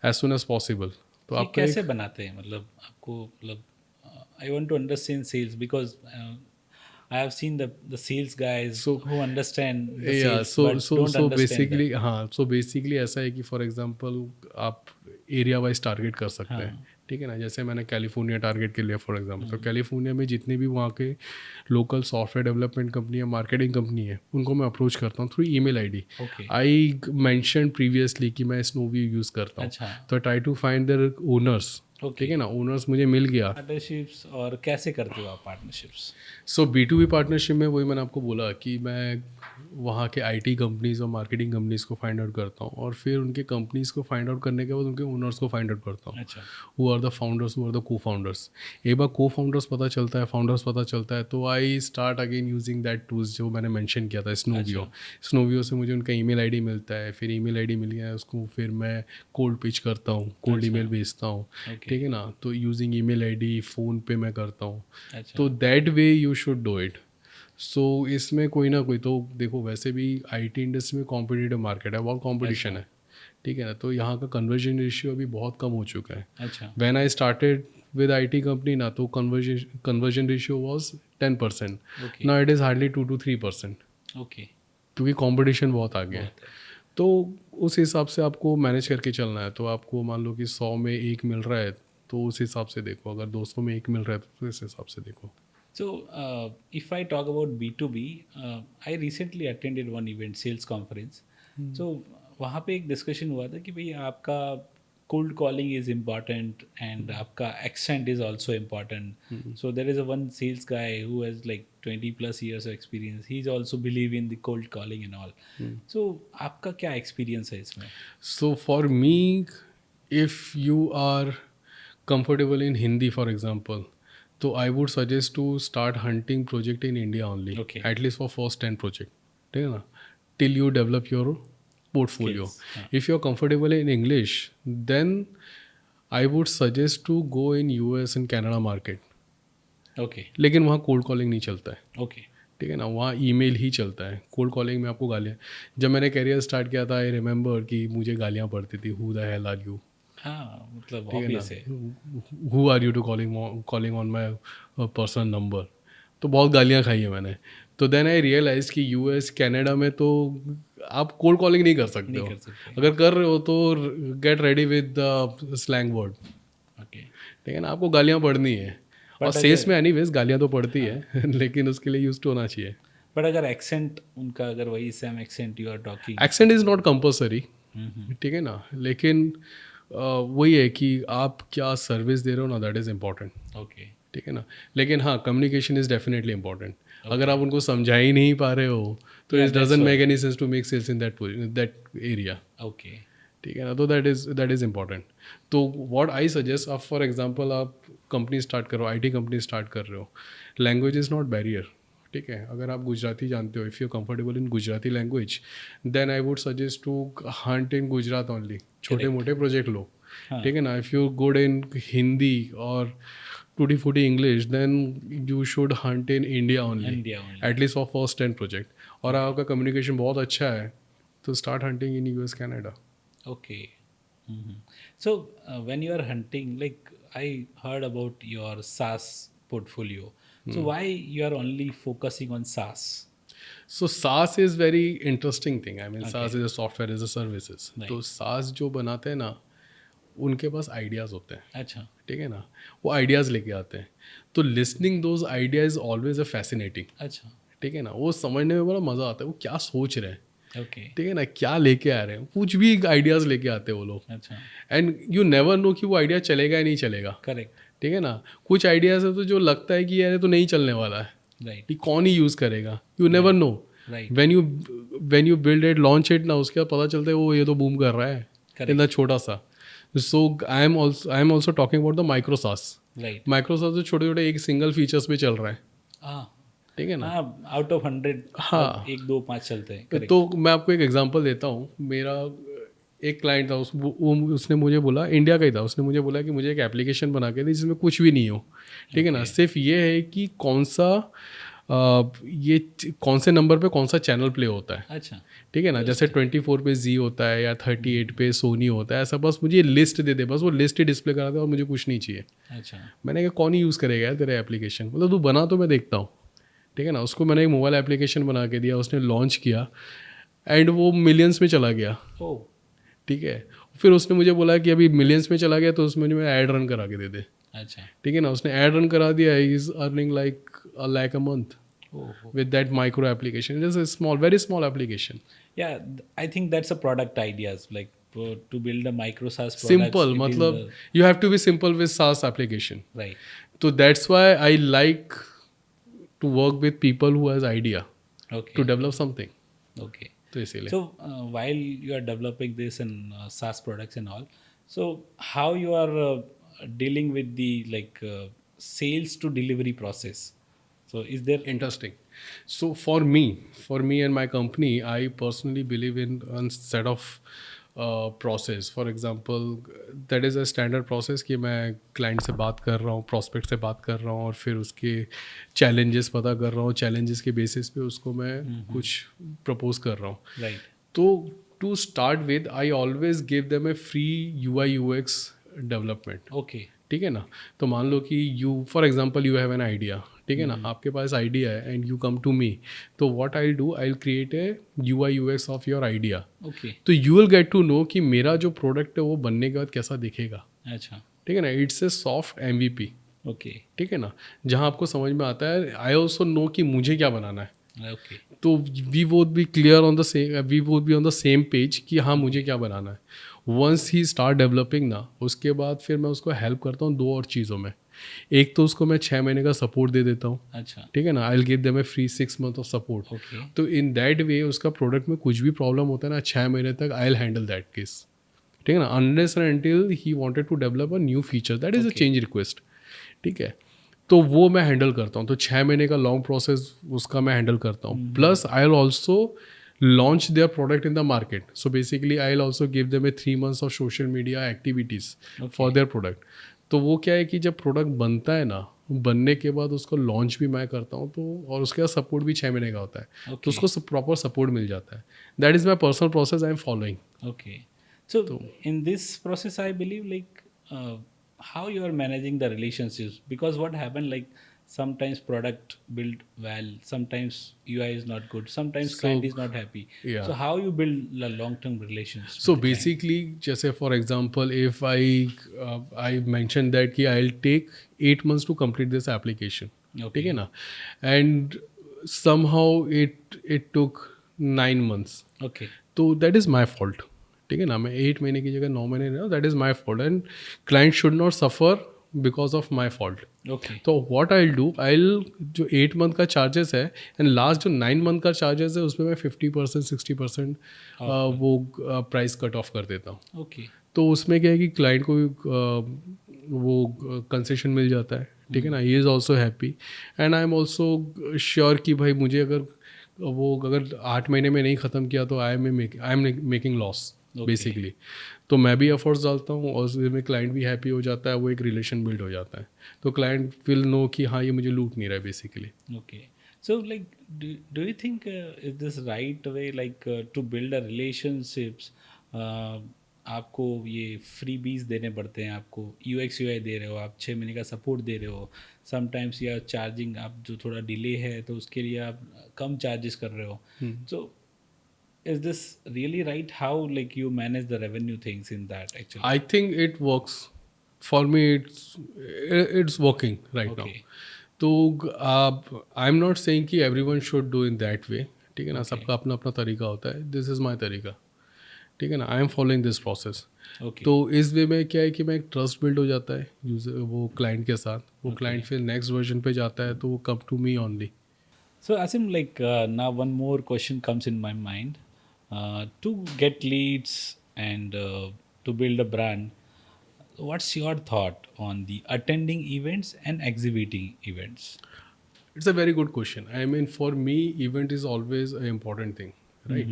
as soon as possible. तो ये आपका कैसे एक बनाते हैं, मतलब आपको, मतलब I want to understand sales because I have seen the sales guys So, who understand the yeah sales but don't so understand basically, that. हाँ, सो बेसिकली ऐसा है कि फॉर एग्जांपल आप एरिया वाइज टारगेट कर सकते हैं, हाँ। ठीक है ना। जैसे मैंने कैलिफोर्निया टारगेट के लिए फॉर एग्जांपल, तो कैलिफोर्निया में जितने भी वहाँ के लोकल सॉफ्टवेयर डेवलपमेंट कंपनी या मार्केटिंग कंपनी है उनको मैं अप्रोच करता हूँ through email ID. Okay. I mention previously कि मैं स्नोवी यूज़ करता हूँ, अच्छा। तो try to find their owners, okay. ठीक है ना। ओनर्स मुझे मिल गया। पार्टनरशिप्स, और कैसे करते हो आप पार्टनरशिप्स? सो B2B पार्टनरशिप में वही मैंने आपको बोला कि मैं वहाँ के IT कंपनीज और मार्केटिंग कंपनीज को फाइंड आउट करता हूँ, और फिर उनके कंपनीज को फाइंड आउट करने के बाद उनके ओनर्स को फाइंड आउट करता हूँ, अच्छा। Who are the founders, who are the cofounders. एक बार को फाउंडर्स पता चलता है, फाउंडर्स पता चलता है, तो I start again using that tools जो मैंने मेंशन किया था, स्नोवियो। स्नोवियो से मुझे उनका ईमेल आईडी मिलता है, फिर ईमेल आईडी मिल गया है उसको, फिर मैं कोल्ड पिच करता हूँ, कोल्ड ईमेल भेजता हूँ, ठीक है ना। तो यूजिंग ईमेल आईडी, फ़ोन पे मैं करता हूँ, अच्छा। तो that way you should do it. So इसमें कोई ना कोई तो देखो, वैसे भी IT इंडस्ट्री में कॉम्पिटिटिव मार्केट है, बहुत कॉम्पिटिशन है, ठीक है ना। तो यहाँ का कन्वर्जन रेशियो अभी बहुत कम हो चुका है। अच्छा। When I started with IT company ना, तो conversion ratio was 10%, okay. Now it is hardly 2 to 3%, okay. क्योंकि कंपटीशन बहुत आ गया है। बहुत है। तो उस हिसाब से आपको मैनेज करके चलना है। तो आपको मान लो कि 100 में 1 मिल रहा है, तो उस हिसाब से देखो, अगर 200 में 1 मिल रहा है तो इस हिसाब से देखो। So, if I talk about B2B, I recently attended one event, sales conference. So, वहाँ पे एक डिस्कशन हुआ था कि भाई आपका cold calling is important and आपका accent is also important. So there is a one sales guy who has like 20 plus years of experience. He's also believe in the cold calling and all. So आपका क्या experience है इसमें? So for me, if you are comfortable in Hindi, for example, so I would suggest to start hunting project in India only, Okay. at least for first 10 project, ठीक है ना, till you develop your portfolio. Skills, हाँ. If you're comfortable in English, then I would suggest to go in US and Canada market. Okay. लेकिन वहाँ cold calling नहीं चलता है, Okay. ठीक है ना, वहाँ ईमेल ही चलता है। कोल्ड कॉलिंग में आपको गालियाँ, जब मैंने करियर स्टार्ट किया था, आई रिमेंबर कि मुझे गालियाँ पड़ती थी, who the hell are you, हाँ, मतलब ठीक है obvious है। ना, who are you to calling on my personal number. तो बहुत गालियाँ खाई है मैंने। तो देन आई रियलाइज कि US कनाडा में तो आप कोल्ड कॉलिंग नहीं कर सकते नहीं हो, कर सकते। अगर कर रहे हो तो get ready with the slang word, Okay. ठीक है ना, आपको गालियाँ पढ़नी है। और But सेल्स अगर- में एनीवेज गालियाँ तो पड़ती है लेकिन उसके लिए यूज टू होना चाहिए। बट अगर एक्सेंट उनका, अगर वही same accent you are talking, accent is not compulsory, ठीक है ना, लेकिन वही है कि आप क्या सर्विस दे रहे हो ना, दैट इज़ इम्पॉर्टेंट, ओके। ठीक है ना। लेकिन हाँ, कम्युनिकेशन इज़ डेफिनेटली इंपॉर्टेंट। अगर आप उनको समझा ही नहीं पा रहे हो तो Yeah, it that's doesn't why. Make any sense to make sales in that area, okay. ठीक है ना। तो दैट इज़ इम्पॉर्टेंट। तो व्हाट आई सजेस्ट, आप फॉर एग्जांपल आप कंपनी स्टार्ट करो, IT कंपनी स्टार्ट कर रहे हो, लैंग्वेज इज़ नॉट बैरियर, ठीक है। अगर आप गुजराती जानते हो, if you comfortable in Gujarati language, then I would suggest to hunt in Gujarat only, छोटे मोटे प्रोजेक्ट लो, ठीक है ना। If you good in Hindi और टूटी फूटी English, then you should hunt in India only, India only. At least for first 10 project. और आपका कम्युनिकेशन बहुत अच्छा है तो start hunting in US Canada. Okay. So when you are hunting, like I heard about your SaaS portfolio. So why you are only focusing on SaaS? So SaaS is very interesting thing. I mean, Okay. SaaS is a software as a services. Right. तो SaaS जो बनाते हैं ना, उनके पास ideas होते हैं, अच्छा। ठीक है ना, वो आइडियाज़ लेके आते हैं। तो listening those idea is always a fascinating, अच्छा। ठीक है ना, वो समझने में बड़ा मज़ा आता है, वो क्या सोच रहे हैं, ओके, ठीक है ना, क्या लेके आ रहे हैं, कुछ भी आइडियाज़ लेके आते हैं वो लोग. अच्छा, एंड यू नेवर नो कि वो आइडिया चलेगा या नहीं चलेगा. करेक्ट, ठीक है ना, कुछ आइडियाज़ है तो जो लगता है कि यार ये तो नहीं चलने वाला है, राइट, ये कौन ही यूज़ करेगा. You never know. Right, when you build it, launch it ना, उसके बाद पता चलता है वो ये तो बूम कर रहा है इतना छोटा सा. So I am also talking about the micro SaaS. Right, micro SaaS तो छोटे छोटे एक सिंगल फीचर्स पे चल रहा है. हाँ, ठीक है ना. हाँ, आउट ऑफ 100 हाँ. 1 2 5 चलते हैं, करेक्ट, तो मैं आपको एक एग्जांपल देता हूँ. मेरा एक क्लाइंट था, उसने मुझे बोला, इंडिया का ही था, उसने मुझे बोला कि मुझे एक एप्लीकेशन बना के दे जिसमें कुछ भी नहीं हो. ठीक है ना, सिर्फ ये है कि कौन सा ये कौन से नंबर पे कौन सा चैनल प्ले होता है. अच्छा, ठीक है ना, जैसे 24 पे जी होता है या 38 पे सोनी होता है, ऐसा. बस मुझे लिस्ट दे दे, बस वो लिस्ट ही डिस्प्ले करा दे और मुझे कुछ नहीं चाहिए. अच्छा, मैंने कहा कौन ही यूज़ करेगा यार तेरे एप्लीकेशन, मतलब तू बना तो मैं देखता हूँ. ठीक है ना, उसको मैंने एक मोबाइल एप्लीकेशन बना के दिया, उसने लॉन्च किया एंड वो मिलियंस में चला गया. ओ, ठीक है, फिर उसने मुझे बोला कि अभी मिलियंस में चला गया तो उसमें मुझे ऐड रन करा के दे दे. अच्छा, ठीक है ना, उसने ऐड रन करा दिया. He is earning like a month oh, with that micro application. It is a small, very small application. yeah, I think that's a product ideas, like to build a micro SaaS products. Simple, it is मतलब you have to be simple with SaaS application. right, So that's why I like to work with people who has idea okay, to develop something. okay. तो इसीलिए. So while you are developing this and SaaS products and all, so how you are dealing with the like sales to delivery process? So is there Interesting. So for me and my company, I personally believe in a set of process. For example, that is a standard process कि मैं client से बात कर रहा हूँ, prospect से बात कर रहा हूँ और फिर उसके challenges पता कर रहा हूँ, challenges के basis पे उसको मैं कुछ propose कर रहा हूँ. right? तो to start with, I always give them a free UI UX development. Okay, ठीक है ना. तो मान लो कि you for example you have an idea. ठीक है ना, आपके पास आइडिया है and you come to me. तो what I do, I will create a UI UX of your idea. okay, तो you will get to know कि मेरा जो प्रोडक्ट है वो बनने के बाद कैसा दिखेगा. अच्छा, ठीक है ना, it's a soft MVP. okay, ठीक है ना, जहाँ आपको समझ में आता है. आई ऑल्सो नो कि मुझे क्या बनाना है. okay, तो we would be clear on the same, we would be on the same page कि हाँ मुझे क्या बनाना है. वंस ही स्टार्ट डेवलपिंग ना, उसके बाद फिर मैं उसको हेल्प करता हूँ 2 और चीज़ों में. एक तो उसको मैं 6 महीने का सपोर्ट दे देता हूँ. अच्छा, ठीक है ना, I will give them A free 6 months of support. okay, तो इन दैट वे उसका प्रोडक्ट में कुछ भी प्रॉब्लम होता है ना, 6 महीने तक I will handle that case. ठीक है ना, unless and until he wanted to develop a new feature, that is a change request. ठीक है, तो वो मैं हैंडल करता हूँ. तो 6 महीने का लॉन्ग प्रोसेस उसका मैं हैंडल करता हूँ. Plus I will also launch their product in the market. So basically I'll also give them a 3 months of social media activities for their product. तो वो क्या है कि जब प्रोडक्ट बनता है ना, बनने के बाद उसको लॉन्च भी मैं करता हूँ. तो और उसके बाद सपोर्ट भी 6 महीने का होता है. तो उसको प्रॉपर सपोर्ट मिल जाता है. That is my personal process I am following. okay. So in this process, I believe like how you are managing the relationships, because what happened, like sometimes product build well, sometimes UI is not good, sometimes client is not happy. Yeah. So how you build long term relations? So basically, जैसे for example, if I mentioned that कि I'll take 8 months to complete this application. Okay. ठीक है ना, and somehow it took 9 months. Okay, तो that is my fault. ठीक है ना, मैं 8 महीने की जगह 9 महीने रहा, that is my fault and client should not suffer because of my fault. okay, तो what I will do, I will जो 8 मंथ का चार्जेस है एंड लास्ट जो 9 मंथ का चार्जेस है उसमें मैं 50% 60% वो प्राइस कट ऑफ कर देता हूँ. okay, तो उसमें क्या है कि क्लाइंट को वो कंसेशन मिल जाता है. ठीक है ना, he is also happy and I am also sure कि भाई मुझे अगर 8 महीने में नहीं ख़त्म किया तो I am making loss basically. तो मैं भी एफर्ट्स डालता हूँ और उसमें क्लाइंट भी हैप्पी हो जाता है, वो एक रिलेशन बिल्ड हो जाता है. तो क्लाइंट विल नो कि हाँ ये मुझे लूट नहीं रहा है basically. okay. So like do you think is this right way, like to build a relationships, आपको ये फ्री बीज देने पड़ते हैं, आपको UX UI दे रहे हो, आप 6 महीने का सपोर्ट दे रहे हो, समटाइम्स या चार्जिंग आप जो थोड़ा डिले है तो उसके लिए आप कम चार्जेस कर रहे हो. सो is this really right? How like you manage the revenue things in that actually? I think it works. For me, it's working right now. Okay. तो I'm not saying कि everyone should do in that way. ठीक है ना, सबका अपना अपना तरीका होता है, दिस इज़ माई तरीका, ठीक है ना, I am following this process. तो इस वे में क्या है कि मैं एक ट्रस्ट बिल्ड हो जाता है यूजर वो क्लाइंट के साथ, वो क्लाइंट फिर नेक्स्ट वर्जन पे जाता है तो वो come to me only. So Asim, like now one more question comes in my mind. To get leads and to build a brand, what's your thought on the attending events and exhibiting events? It's a very good question. I mean, for me, event is always an important thing, right?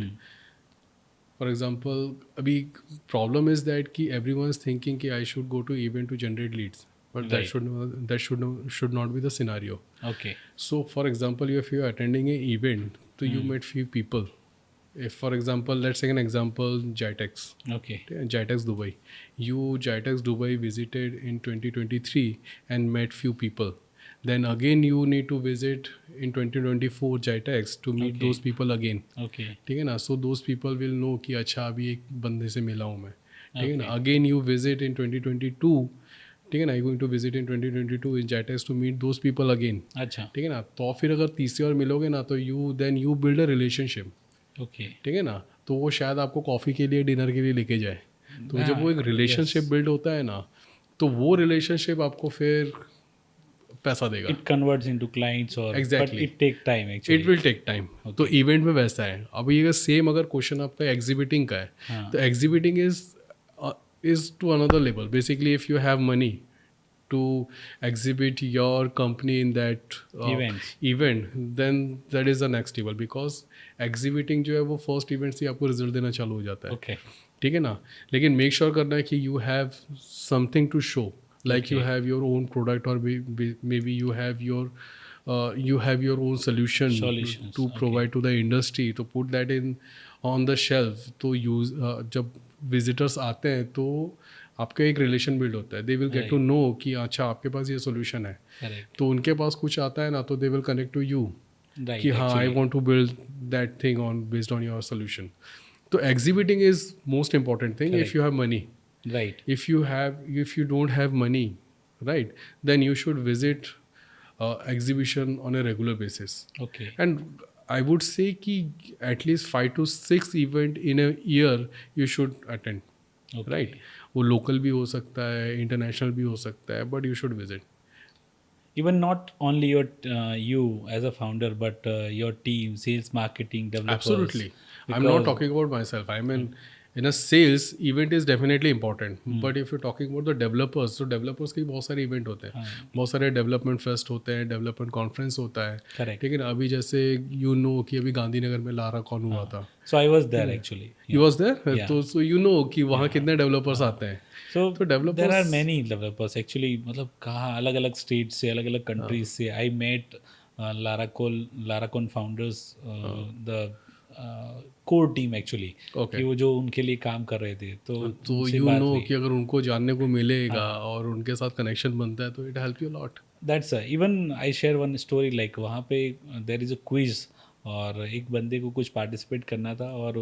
For example, अभी problem is that कि everyone is thinking कि I should go to event to generate leads, but that should not be the scenario. Okay. So, for example, if you are attending an event, so you met few people. If, for example, let's take an example, Jitex. Okay. Jitex Dubai. Jitex Dubai visited in 2023 and met few people. Then again you need to visit in 2024 Jitex to meet those people again. Okay. ठीक है ना, so those people will know कि अच्छा अभी एक बंदे से मिला हूँ मैं, ठीक है ना. Again you visit in 2022, ठीक है ना, you going to visit in 2022 in Jitex to meet those people again. अच्छा. ठीक है ना, तो फिर अगर तीसरी बार मिलोगे ना तो you build a relationship. Okay. ठीक है ना, तो वो शायद आपको कॉफ़ी के लिए, डिनर के लिए लेके जाए. तो जब वो एक रिलेशनशिप बिल्ड होता है ना, तो वो रिलेशनशिप आपको फिर पैसा देगा. इट कन्वर्ट्स इनटू क्लाइंट्स और Exactly. But it take time actually. It will take time. तो इवेंट में वैसा है. अभी अगर सेम अगर क्वेश्चन आपका एग्जिबिटिंग का है, तो exhibiting is to another level. Basically if you have money to exhibit your company in that event, then that is the next level, because exhibiting जो है वो first event से आपको रिजल्ट देना चालू हो जाता है. Okay. ठीक है ना, लेकिन मेक श्योर करना है कि you have something to show, like you have your own product और maybe you have your own solution to provide to the industry. तो put that in on the shelf. तो use जब visitors आते हैं तो आपका एक relation build होता है. They will get to know कि अच्छा आपके पास ये सोल्यूशन है. तो उनके पास कुछ आता है ना, तो they will connect to you कि हाँ I want to build that thing on based on your solution. तो exhibiting is most important thing if you have money. Right. If you don't have money, right, then you should visit exhibition on a regular basis. Okay. And I would say कि at least 5 to 6 event in a year you should attend. Okay. Right. वो local भी हो सकता है, international भी हो सकता है, but you should visit. Even not only you as a founder, but your team, sales, marketing, developers. Absolutely. I'm not talking about myself. I mean, in a sales event is definitely important. But if you're talking about the developers, तो developers के बहुत सारे event होते हैं. बहुत सारे development fest होते हैं, development conference होता है. Correct. ठीक है ना, अभी जैसे you know कि अभी गांधीनगर में LaraCon हुआ था. So I was there actually. You was there? Yeah. तो so you know कि वहाँ कितने developers आते हैं. So developers, there are many developers actually. मतलब कहाँ अलग अलग states से, अलग अलग countries से. I met LaraCon founders, the core team actually. Okay. कि वो जो उनके लिए काम कर रहे थे. तो you know कि अगर उनको जानने को मिलेगा और उनके साथ connection बनता है तो it help you a lot. That's even I share one story like वहाँ पे there is a quiz और एक बंदे को कुछ participate करना था और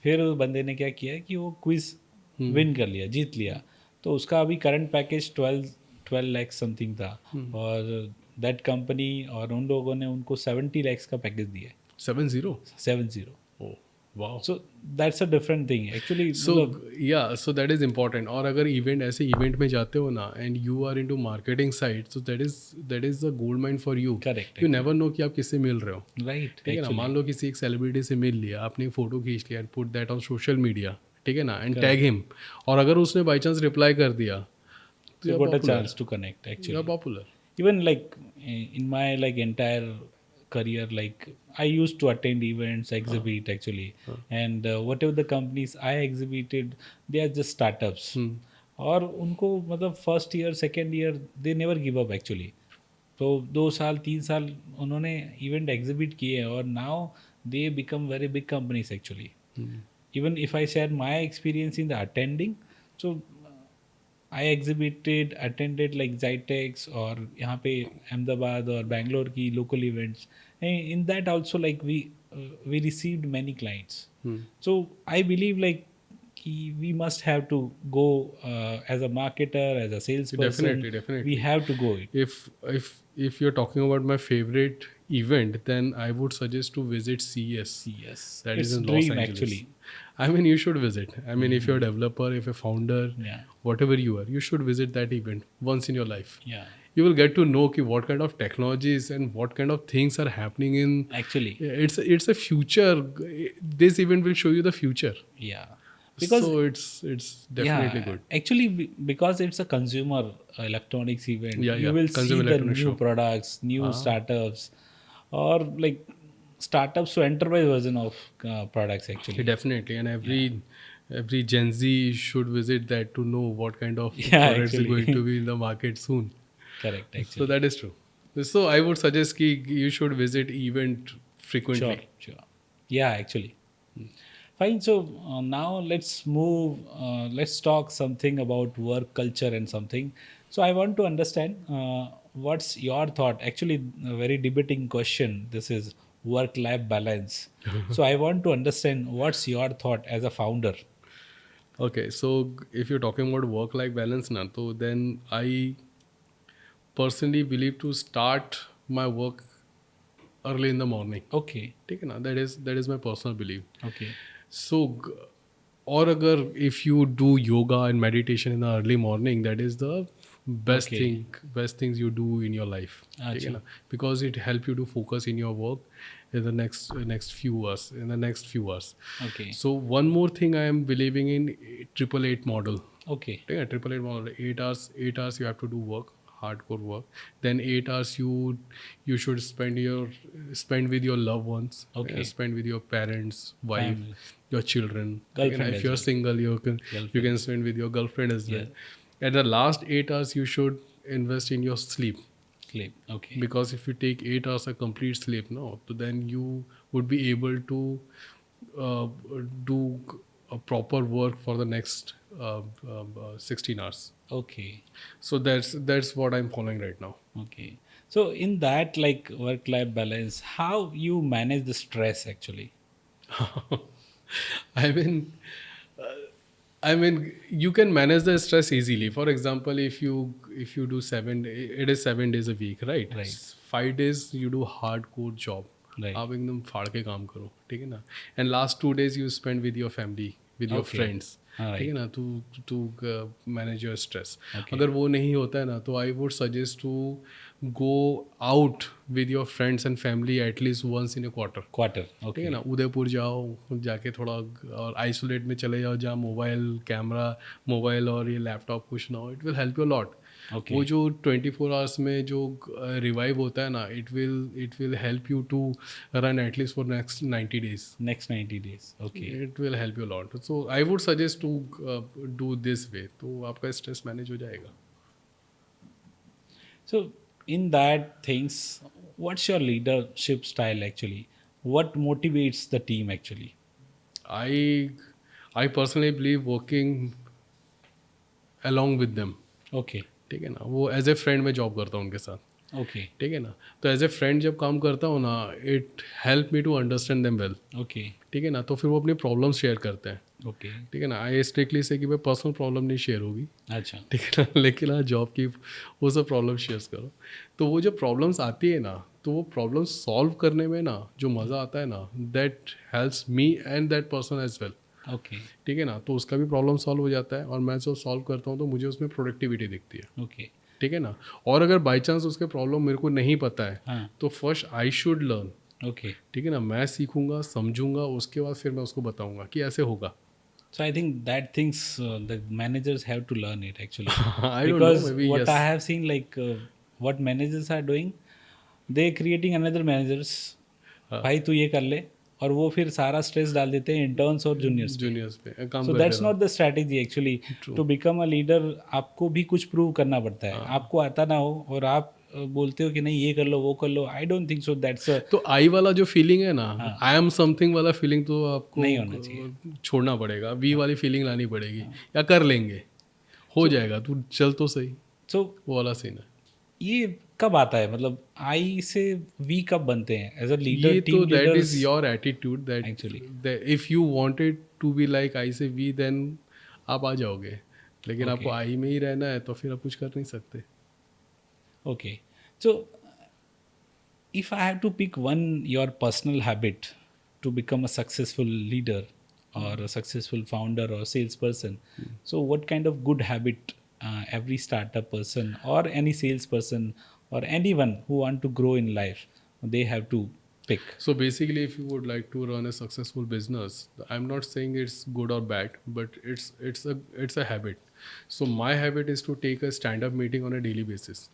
फिर बंदे ने क्या किया कि वो quiz win कर लिया, जीत लिया. तो उसका अभी current package 12 lakhs समथिंग था और that company और उन लोगों ने उनको 70 lakhs का पैकेज दिया. 70. Oh, wow. So that's a different thing actually. So that is important. और अगर ऐसे event में जाते हो ना and you are into marketing side, so that is the gold mine for you. Correct. You never know कि आप किससे मिल रहे हो. Right. ठीक है ना, मान लो किसी एक सेलिब्रिटी से मिल लिया, आपने फोटो खींच लिया and put that on social media, ठीक है ना, and tag him. और अगर उसने by chance reply कर दिया, तो you got a chance to connect actually. You are popular. Even like in my like entire career, like I used to attend events, exhibit actually, and whatever the companies I exhibited, they are just startups. और उनको मतलब first year, second year, they never give up actually. तो 2 साल 3 साल उन्होंने event exhibit किए हैं और now they become very big companies actually. Even if I share my experience in the attending, so I attended like Zytex और यहाँ पे अहमदाबाद और बैंगलोर की local events. And in that also like we received many clients. So I believe like we must have to go as a marketer, as a salesperson. Definitely. We have to go it. If you're talking about my favorite event, then I would suggest to visit CES. Yes, That it's is in Los dream Angeles. actually. I mean, you should visit. I mean, if you're a developer, if a founder, Yeah. whatever you are, you should visit that event once in your life. Yeah, You will get to know ki what kind of technologies and what kind of things are happening in. actually. It's a future. This event will show you the future. Yeah, because So it's definitely yeah, good. actually because it's a consumer electronics event, Yeah, you yeah. will Consumer see the electronics new show. products, new startups, or like startups to enterprise version of products actually. Definitely, and every Gen Z should visit that to know what kind of Yeah, products are actually. going to be in the market soon. Correct, So actually. that is true. So I would suggest ki you should visit event frequently. Sure. Yeah, actually. Fine. So now let's move. Let's talk something about work culture and something. So I want to understand what's your thought. Actually, a very debating question. This is work-life balance. So I want to understand what's your thought as a founder. Okay, so if you're talking about work-life balance now, so then I personally believe to start my work early in the morning. Okay. ठीक है ना? That is my personal belief. Okay. So और अगर if you do yoga and meditation in the early morning, that is the best Okay. best things you do in your life. ठीक है ना? Because it help you to focus in your work in the next few hours. Okay. So one more thing I am believing in 888 model. Okay. ठीक है 888 model 8 hours you have to do work, hardcore work, then 8 hours you should spend with your loved ones. Okay. Spend with your parents, wife, Family. your children. Girlfriend If as you're well. single, you can Girlfriend. spend with your girlfriend as well. Yeah. And the last 8 hours you should invest in your sleep, Sleep. Okay. because if you take 8 hours of complete sleep, no, so then you would be able to do a proper work for the next 16 hours. Okay. So that's what I'm following right now. Okay. So in that like work-life balance, how you manage the stress actually? I mean, you can manage the stress easily. For example, if you do it is 7 days a week, right? Right. 5 days you do hardcore job. Right. आप एकदम फाड़ के काम करो, ठीक है ना? And last 2 days you spend with your family, with your Okay. friends, Alright. ठीक है ना? To manage your stress. Okay. अगर वो नहीं होता है ना, तो I would suggest to go out with your friends and family at least once in a quarter. Quarter. ठीक Okay. है ना? उदयपुर जाओ, जाके थोड़ा और आइसोलेट में चले जाओ, जहाँ मोबाइल और ये लैपटॉप कुछ ना हो. It will help you lot. Okay. वो जो 24 आवर्स में जो रिवाइव होता है ना, it will help you to run at least for next 90 days. Next 90 days. Okay. It will help you lot. So I would suggest to do this way, तो आपका stress manage हो जाएगा. So in that things, what's your leadership style actually? What motivates the team actually? I personally believe working along with them. Okay. ठीक है ना? वो as a friend में job करता हूँ उनके साथ. Okay. ठीक है ना? तो एज ए फ्रेंड जब काम करता हूँ ना, it help me to understand them well. Okay. ठीक है ना? तो फिर वो अपनी प्रॉब्लम शेयर करते हैं. Okay. ठीक है ना? आई स्ट्रिक्टली से कि भाई पर्सनल प्रॉब्लम नहीं शेयर होगी, अच्छा. ठीक है ना? लेकिन हाँ, जॉब की वो सब प्रॉब्लम शेयर करो. तो वो जो प्रॉब्लम्स आती है ना, तो वो प्रॉब्लम सॉल्व करने में ना जो मज़ा आता है ना, that helps me and that person as well. Okay. ठीक है ना? तो उसका भी प्रॉब्लम सॉल्व हो जाता है, और मैं जब सॉल्व करता हूँ तो मुझे उसमें प्रोडक्टिविटी दिखती है. Okay. ठीक है ना? और अगर बाई चांस उसके प्रॉब्लम मेरे को नहीं पता है, हाँ. तो first I should learn. Okay. ठीक है ना? मैं सीखूंगा, समझूंगा, उसके बाद फिर मैं उसको बताऊंगा कि ऐसे होगा. So I think that things the managers have to learn it actually. I don't know, Because maybe what yes. I have seen like what managers are doing, they creating another managers. भाई तू ये कर ले, और वो फिर सारा stress डाल देते हैं इंटर्न्स और जूनियर्स. जूनियर्स पे काम सो करते दैट्स रहो. Not the strategy actually. To become a leader आपको भी कुछ प्रूव करना पड़ता है. आपको आता ना हो और आप बोलते हो कि नहीं ये कर लो वो कर लो. I don't think so. That's तो आई वाला जो फीलिंग है ना, आई एम समथिंग वाला फीलिंग तो आपको नहीं होना चाहिए. छोड़ना पड़ेगा. वी वाली फीलिंग लानी पड़ेगी, या कर लेंगे, हो जाएगा, तू चल तो सही. सो वो वाला सीन है. ये कब आता है, मतलब आई से वी कब बनते हैं एज अ लीडर? ये टीम तो that leaders is your attitude that Actually. If you wanted to be like I say we, then आप आ जाओगे. लेकिन आपको आई में ही रहना है तो फिर आप कुछ कर नहीं सकते. Okay. So if I have to pick one your personal habit to become a successful leader or a successful founder or salesperson, so what kind of good habit every startup person or any salesperson or anyone who want to grow in life they have to pick? So basically, if you would like to run a successful business, I'm not saying it's good or bad, but it's a habit. So my habit is to take a stand-up meeting on a daily basis,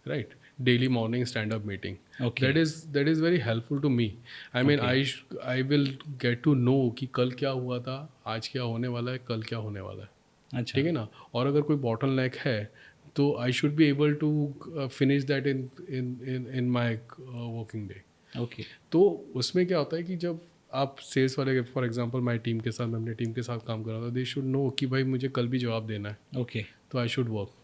right? Daily morning stand-up meeting. Okay. That is very helpful to me. I mean, Okay. I will get to know कि कल क्या हुआ था, आज क्या होने वाला है, कल क्या होने वाला है. अच्छा. ठीक है ना. और अगर कोई बॉटल नेक है तो I should be able to finish that in my working day. Okay. तो उसमें क्या होता है कि जब आप सेल्स वाले, फॉर एग्जांपल मैं अपने टीम के साथ काम कर रहा था, दे शुड नो कि भाई मुझे कल भी जवाब देना है. ओके. तो आई शुड वर्क.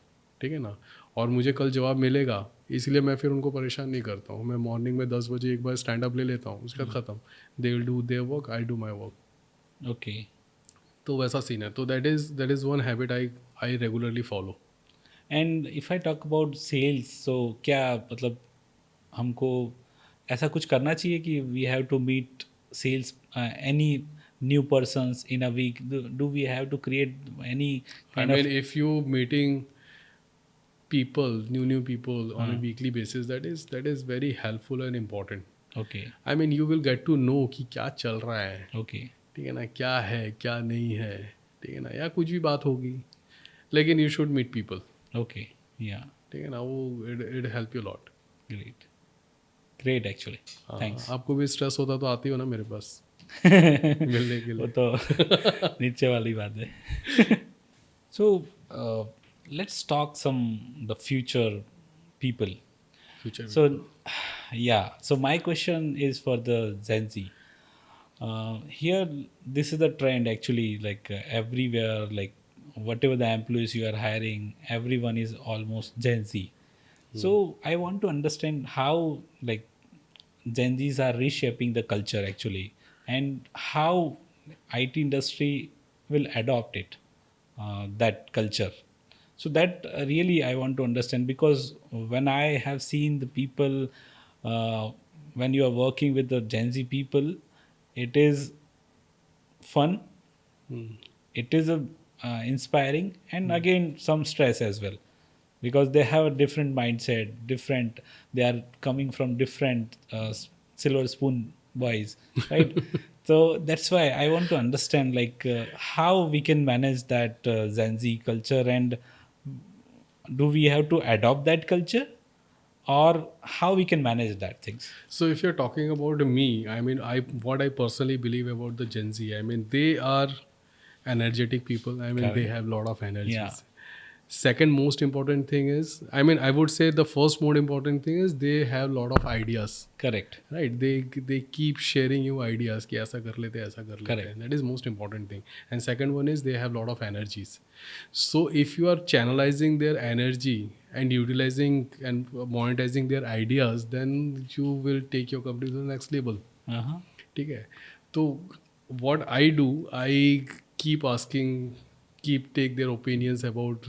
ठीक है ना. और मुझे कल जवाब मिलेगा, इसलिए मैं फिर उनको परेशान नहीं करता हूँ. मैं मॉर्निंग में 10 बजे एक बार स्टैंड अप ले लेता हूँ, उसके बाद ख़त्म. They will do their work, I do my work. Okay. तो वैसा सीन है. तो that is one habit I regularly follow. And if I talk about sales, so क्या मतलब हमको ऐसा कुछ करना चाहिए कि we have to meet sales any new persons in a week? Do we have to create any I mean, if you meeting people, new people on a weekly basis, that is very helpful and important. Okay. I mean, you will get to know कि क्या चल रहा है. Okay. ठीक है ना. क्या है, क्या नहीं है. ठीक है ना. या कुछ भी बात होगी, लेकिन you should meet people. Okay. या. ठीक है ना. वो it help you a lot. Great actually. Thanks. आपको भी स्ट्रेस होता तो आती हो ना मेरे पास मिलने के वो लिए. तो नीचे वाली बात है. So let's talk some the future people. Future So, yeah. So my question is for the Gen Z. Here, this is the trend actually. Like everywhere, like whatever the employees you are hiring, everyone is almost Gen Z. So I want to understand how like Gen Zs are reshaping the culture actually, and how IT industry will adopt it, that culture. So that really I want to understand, because when I have seen the people, when you are working with the Gen Z people, it is fun, it is a inspiring, and again some stress as well, because they have a different mindset, different, they are coming from different silver spoon boys, right? So that's why I want to understand like how we can manage that Gen Z culture, and do we have to adopt that culture, or how we can manage that things? So if you're talking about me, I mean, what I personally believe about the Gen Z, I mean, they are energetic people. I mean, they have a lot of energies. Yeah. Second most important thing is, I mean, I would say the first most important thing is they have a lot of ideas. Correct. Right? They keep sharing you ideas कि ऐसा कर लेते हैं, ऐसा कर लेते हैं. Correct. That is most important thing. And second one is they have a lot of energies. So if you are channelizing their energy and utilizing and monetizing their ideas, then you will take your company to the next level. Uh-huh. ठीक है. तो what I do, I take their opinions about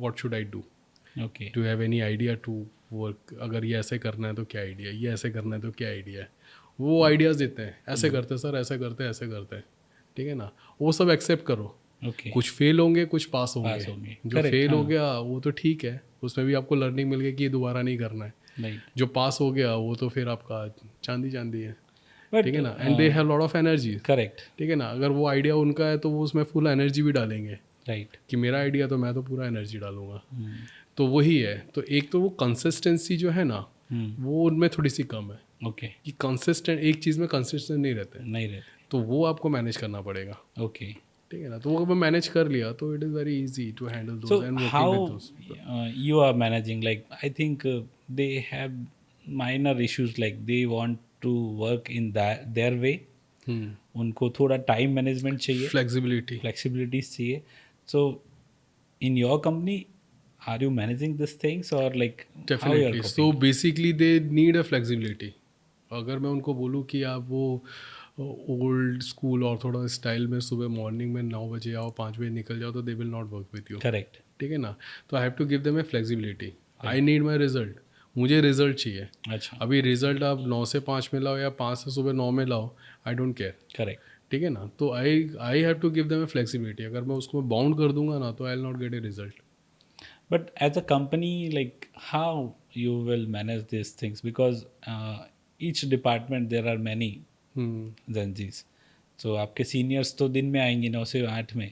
what should I do. Okay. Do you have any idea to work? अगर ये ऐसे करना है तो क्या आइडिया है, ये ऐसे करना है तो क्या आइडिया है. वो आइडियाज़ देते हैं, ऐसे करते हैं सर, ऐसे करते हैं, ऐसे करते हैं. ठीक है ना. वो सब एक्सेप्ट करो. Okay. कुछ फेल होंगे, कुछ पास होंगे. जो Correct, फेल हो हाँ. गया वो तो ठीक है, उसमें भी आपको लर्निंग मिल गई कि ये दोबारा नहीं करना है. Right. जो पास हो गया वो तो फिर आपका चांदी है. But ठीक है ना. And they have lot of energy. correct. ठीक है ना. अगर वो आइडिया उनका है तो वो उसमें फुल एनर्जी भी डालेंगे. Right. कि मेरा आइडिया तो मैं तो पूरा एनर्जी डालूंगा. तो वही है. तो एक तो वो कंसिस्टेंसी जो है ना, वो उनमें थोड़ी सी कम है. Okay. कि कंसिस्टेंट एक चीज़ में कंसिस्टेंट नहीं रहते. नहीं रहते. तो वो आपको मैनेज करना पड़ेगा. Okay. ठीक है ना. तो वो अगर मैनेज कर लिया तो it is very easy to handle So those and working how with those. you are managing? Like I think they have minor issues, like they want to work in their way. उनको थोड़ा time management चाहिए, flexibility. Flexibilities चाहिए. So in your company are you managing this things, और like definitely. So basically they need a flexibility. अगर मैं उनको बोलूँ कि आप वो ओल्ड स्कूल और थोड़ा स्टाइल में सुबह मॉर्निंग में 9 बजे आओ, 5 बजे निकल जाओ, तो they will not work with you. Correct. ठीक है ना. तो I have to give them a flexibility. I need my result. मुझे रिजल्ट चाहिए। अच्छा, अभी रिजल्ट आप 9 से 5 में लाओ या 5 से सुबह 9 में लाओ, आई डोंट केयर। करेक्ट। ठीक है ना, तो I have to give them a flexibility. अगर मैं उसको बाउंड कर दूंगा ना तो I will not get a result. But as a company, like how you will manage these things? Because each department there are many Gen Zs. So आपके seniors तो दिन में आएंगे 9 से 8 में।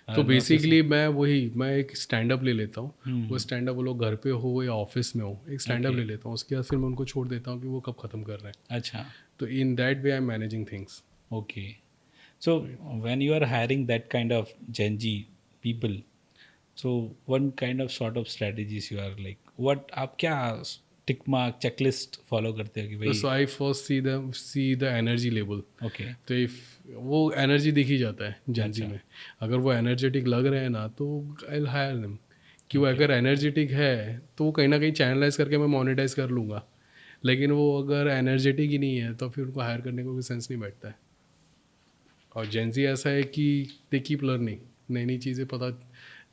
तो 9 से बेसिकली मैं एक स्टैंड अप ले लेता हूँ। वो स्टैंड अप वो लोग घर पे हो या ऑफिस में हो, एक स्टैंड अप ले लेता हूँ। उसके बाद फिर मैं उनको छोड़ देता हूँ कि वो कब ख़त्म कर रहे हैं। अच्छा, तो in that way I am managing things. okay. So when you are hiring that kind of Gen Z people, so one kind of sort of strategies you are like, what आप क्या टिक मार्क चेकलिस्ट फॉलो करते हो कि भाई? So I first see the energy level. Okay, तो if वो energy दिख ही जाता है जेंजी में। अगर वो एनर्जेटिक लग रहे हैं ना तो आई विल हायर देम। कि वो अगर एनर्जेटिक है तो वो कहीं ना कहीं चैनलाइज करके मैं मोनेटाइज कर लूँगा। लेकिन वो अगर एनर्जेटिक ही नहीं है तो फिर उनको हायर करने को कोई सेंस नहीं बैठता है। और जेंजी ऐसा है कि दे कीप लर्निंग, नई नई चीज़ें पता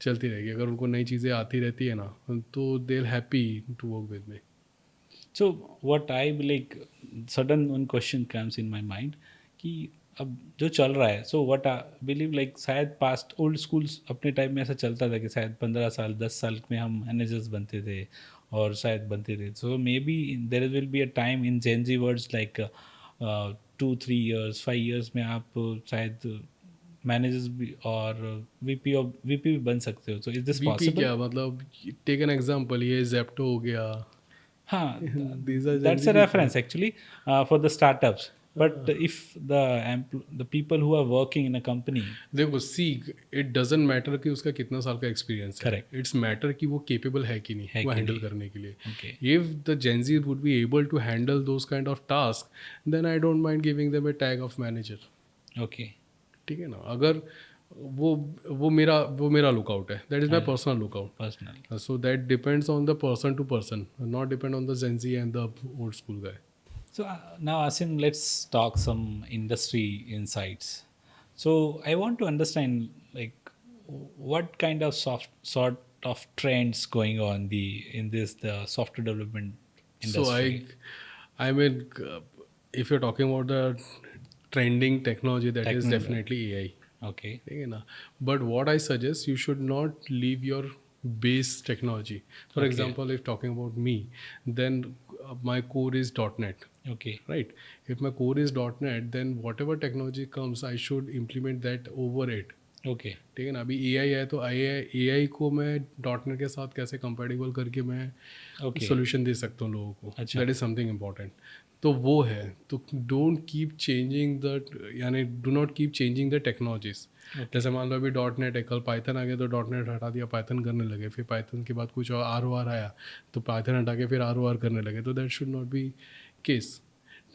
चलती रहेगी। अगर उनको नई चीज़ें आती रहती है ना तो they are happy to work with me. so what I like, sudden one question comes in my mind कि अब जो चल रहा है, so what I believe like शायद पास्ट ओल्ड स्कूल्स अपने टाइम में ऐसा चलता था कि शायद 15 साल 10 साल में हम मैनेजर्स बनते थे और शायद बनते थे। so maybe there will be a time in Gen Z words like 2-3 years 5 years में आप शायद मैनेजर्स भी और वीपी भी बन सकते हो। so is this VP possible? क्या मतलब, टेक एन एग्जांपल, ये जेप्टो हो गया। हाँ, These are that's Gen a Z reference actually for the startups. But if the people who are working in a company, देखो सी, इट डजेंट मैटर कि उसका कितना साल का एक्सपीरियंस है। Correct. इट्स मैटर कि वो केपेबल है कि नहीं है वो कि हैंडल नहीं। करने के लिए। okay, if the Gen Z would be able to handle those kind of task then I don't mind giving them a tag of manager. okay, ठीक है ना, अगर वो मेरा लुकआउट है, that is my personal lookout. personal. So that depends on the person to person, not depend on the Gen Z and the old school guy. So now Asim, let's talk some industry insights. So I want to understand like what kind of sort of trends going on in the software development So industry. I mean, if you're talking about the trending technology, that is definitely AI. Okay, ठीक है ना, but what I suggest, you should not leave your base technology. For Okay. example, if talking about me, then my core is .NET, okay, right? If my core is .NET, then whatever technology comes, I should implement that over it. okay, ठीक है ना, अभी AI है तो AI को मैं .NET के साथ कैसे कंपेटेबल करके मैं okay. सोल्यूशन दे सकता हूँ लोगों को, अच्छा। That is something important. तो वो है, तो डोंट कीप चेंजिंग द, यानी do not keep changing the technologies. जैसे मान लो अभी .NET है, कल पाइथन आ गया तो .NET हटा दिया, पाइथन करने लगे, फिर पाइथन के बाद कुछ और ROR आया तो पाइथन हटा के फिर ROR करने लगे। तो that should not be case.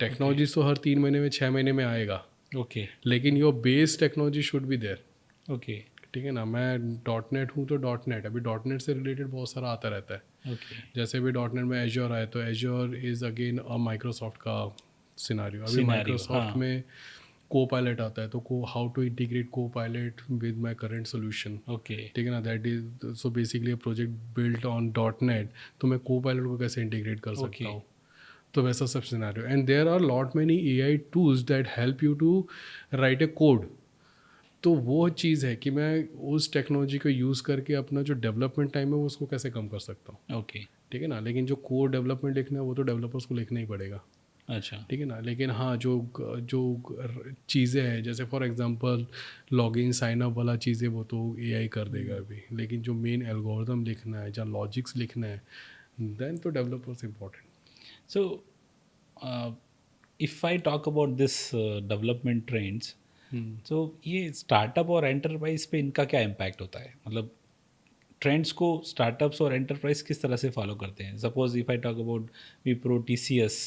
Technologies तो हर 3 महीने में 6 महीने में आएगा, Okay, लेकिन your base technology should be there. okay, ठीक है ना, मैं .NET हूँ तो .NET, अभी .NET से रिलेटेड बहुत सारा आता रहता है। okay. जैसे भी .NET में एज्योर आए तो azure is again a Microsoft का सिनारियो। अभी माइक्रोसॉफ्ट हाँ। में को पायलट आता है तो हाउ टू इंटीग्रेट को pilot with my current solution. Okay, ठीक है ना, that is so basically project built on .NET, तो मैं को पायलट को कैसे इंटीग्रेट कर सकता Okay. हूँ। तो वैसा सब scenario, and there are lot many AI tools that help you to write a code. तो वो चीज़ है कि मैं उस टेक्नोलॉजी को यूज़ करके अपना जो डेवलपमेंट टाइम है वो उसको कैसे कम कर सकता हूँ। okay. ठीक है ना, लेकिन जो कोड डेवलपमेंट लिखना है वो तो डेवलपर्स को लिखना ही पड़ेगा। अच्छा, ठीक है ना, लेकिन हाँ जो चीज़ें हैं, जैसे for example login sign up वाला चीज़ें वो तो AI कर देगा अभी, लेकिन जो मेन एल्गोरिथम लिखना है, जहाँ लॉजिक्स लिखना है, देन तो developers important. so if I talk about this development trends, तो ये स्टार्टअप और एंटरप्राइज पे इनका क्या इम्पैक्ट होता है? मतलब ट्रेंड्स को स्टार्टअप्स और एंटरप्राइज किस तरह से फॉलो करते हैं? Suppose if I talk about Wipro, TCS,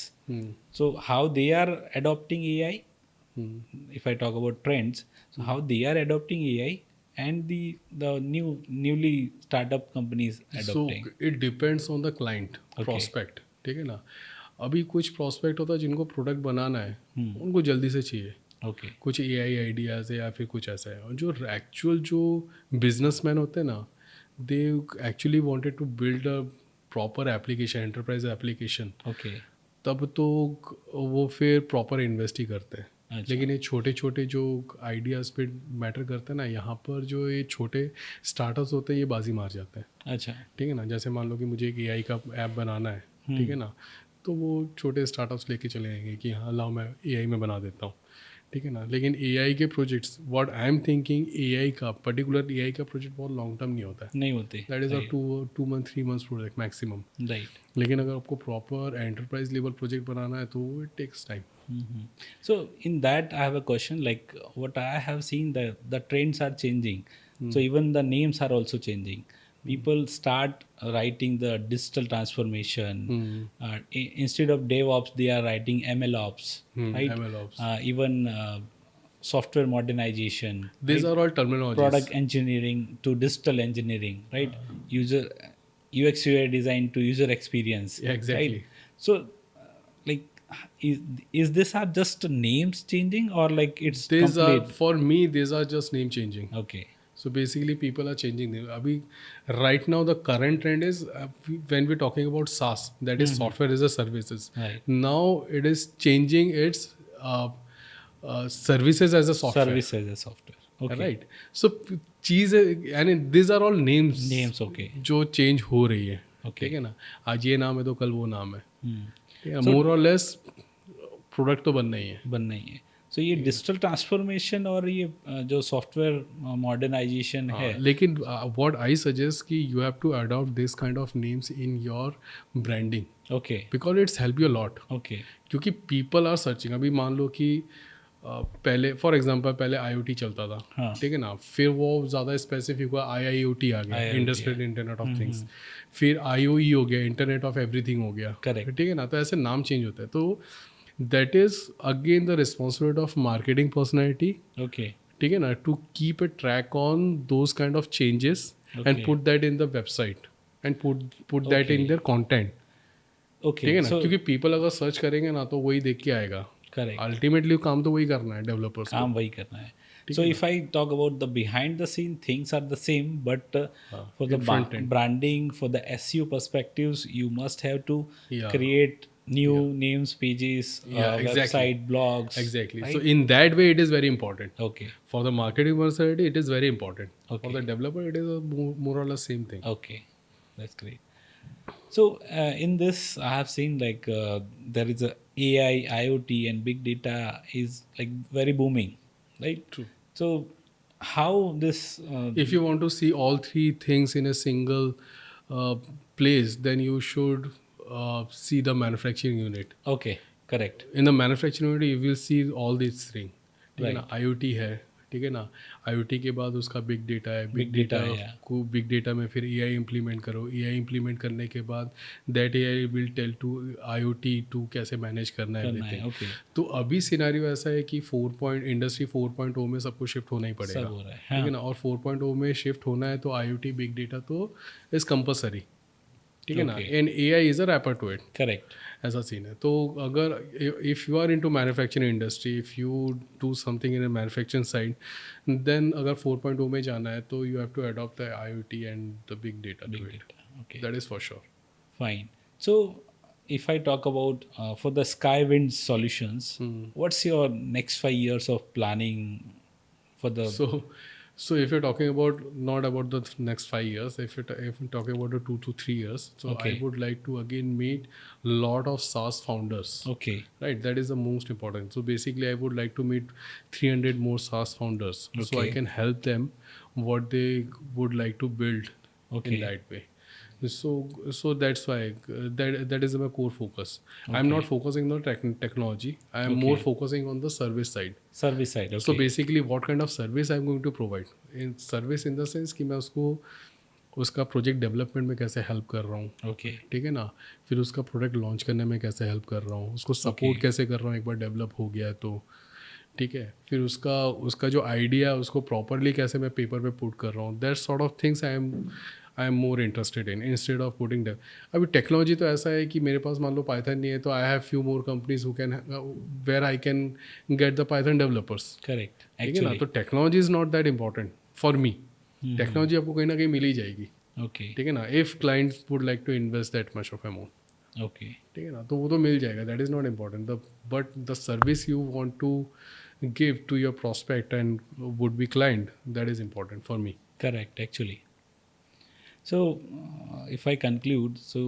so how they are adopting AI. If I talk about trends, so how they are adopting AI and the newly startup companies adopting. So it depends on the client prospect. ठीक है ना, अभी कुछ prospect होता है जिनको product बनाना है, उनको जल्दी से चाहिए Okay, कुछ AI आइडियाज़ है या फिर कुछ ऐसा है। और जो एक्चुअल जो बिजनेसमैन होते हैं ना, they actually wanted to build a proper application, enterprise application, okay, तब तो वो फिर प्रॉपर इन्वेस्ट ही करते हैं। अच्छा, लेकिन ये छोटे छोटे जो आइडियाज़ पे मैटर करते हैं ना, यहाँ पर जो ये छोटे स्टार्टअप्स होते हैं ये बाजी मार जाते हैं। अच्छा, ठीक है ना, जैसे मान लो कि मुझे एक AI का ऐप बनाना है, ठीक है ना, तो वो छोटे स्टार्टअप्स लेके चले जाएंगे कि हाँ लाओ मैं AI में बना देता हूँ, ठीक है ना। लेकिन AI के projects, what I am thinking, AI का पर्टिकुलर AI का प्रोजेक्ट बहुत लॉन्ग टर्म नहीं होता है। नहीं होते, that is a 2 month 3 months project maximum. Right. लेकिन अगर आपको प्रॉपर एंटरप्राइज लेवल प्रोजेक्ट बनाना है तो it takes time. So in that, I have a question. Like what I have seen, the trends are changing. So even the names are also changing. People start writing the digital transformation. Instead of DevOps, they are writing MLOps, right? MLOps. Even software modernization, These right? are all terminologies. Product engineering to digital engineering, right? User UX UI design to user experience, Yeah, exactly. right? So like is this are just names changing or like it's These are, complete? for me, these are just name changing. Okay, So basically people are changing them. Abhi, right now the current trend is when we're talking about SaaS, that is software as a services. right. Now it is changing its services as a software. Service as a software. Okay, right. So चीज़ यानी this are all names names. Okay, जो change हो रही है। Okay. ठीक है ना, आज ये नाम है तो कल वो नाम है। hmm. ठीक है, मोर और लेस प्रोडक्ट तो बनना ही है। बनना ही है। सो ये डिजिटल ट्रांसफॉर्मेशन और ये जो सॉफ्टवेयर मॉडर्नाइजेशन है, लेकिन व्हाट आई सजेस्ट कि you have to adopt this kind of names in your branding, okay, because it's help you lot. Okay, क्योंकि पीपल आर सर्चिंग। अभी मान लो कि पहले फॉर एग्जांपल पहले IoT चलता था, हाँ, ठीक है ना, फिर वो ज़्यादा स्पेसिफिक हुआ, IIoT आ गया, इंडस्ट्रियल इंटरनेट ऑफ थिंग्स, फिर IoE हो गया, इंटरनेट ऑफ एवरीथिंग हो गया, करेक्ट, ठीक है ना। तो ऐसे नाम चेंज होता है। तो that is again the responsibility of marketing personality, okay, ठीक है ना, to keep a track on those kind of changes and put that in the website and put that in their content, okay, ठीक है ना। क्योंकि people अगर search करेंगे ना तो वही देख के आएगा। करेक्ट, अल्टीमेटली काम तो वही करना है डेवलपर्स को। काम वही करना है। So if I talk about the behind the scene, things are the same, but for the branding, for the SEO perspectives, you must have to create new names, pages, website, blogs. Exactly. Right? So in that way, it is very important. Okay, For the marketing personality, it is very important. Okay. For the developer, it is a more or less same thing. okay, that's great. So in this, I have seen like there is a AI, IoT, and big data is like very booming, right? True. So how this? If you want to see all three things in a single place, then you should see the manufacturing unit. Okay, correct. In the manufacturing unit, you will see all these three. ठीक है ना, IoT है, ठीक है ना, IoT के बाद उसका बिग डेटा है, बिग डेटा को बिग डेटा में फिर AI इम्प्लीमेंट करो, AI इम्प्लीमेंट करने के बाद that AI will tell to IoT to कैसे मैनेज करना है एवरीथिंग। Okay. तो अभी सिनेरियो ऐसा है कि इंडस्ट्री 4.0 में सबको शिफ्ट होना ही पड़ेगा, सब हो रहा है, ठीक है ना। और 4.0 में शिफ्ट होना है तो IoT बिग डेटा तो इज कंपलसरी, ठीक है ना, and AI is a wrapper to it. Correct, ऐसा सीन है। तो अगर if you are into manufacturing industry, if you do something in a manufacturing side, then अगर 4.0 में जाना है तो you have to adopt the IoT and the big data to it. okay, that is for sure. fine. So if I talk about for the Skywind solutions, what's your next 5 years of planning for the? So if you're talking about not about the next 5 years, if you're talking about the 2 to 3 years, so Okay. I would like to again meet lot of SaaS founders. Okay, Right, that is the most important. So basically, I would like to meet 300 more SaaS founders, so I Okay. can help them what they would like to build Okay. in that way. So that's why that is my core focus. I'm not focusing on technology. I am more focusing on the service side. service side. Okay, So basically, what kind of service I'm going to provide? In service in the sense कि मैं उसका project development में कैसे help कर रहा हूँ, okay, ठीक है ना, फिर उसका प्रोडक्ट लॉन्च करने में कैसे हेल्प कर रहा हूँ, उसको सपोर्ट कैसे कर रहा हूँ एक बार डेवलप हो गया तो, ठीक है, फिर उसका जो आइडिया है उसको प्रॉपरली कैसे मैं पेपर पे पुट कर रहा हूँ। That sort of things I am more interested in instead of putting dev. अभी टेक्नोलॉजी तो ऐसा है कि मेरे पास मान लो पाइथन नहीं है तो I have few more companies who can where I can get the Python developers, correct. ठीक है ना। तो technology is not that important for me. Technology आपको कहीं ना कहीं मिल ही जाएगी, ओके ठीक है ना, if clients would like to invest that much of amount, okay ठीक है ना, तो वो तो मिल जाएगा, that is not important, the but the service you want to give to your prospect and would be client, that is important for me. correct actually. So if I conclude, so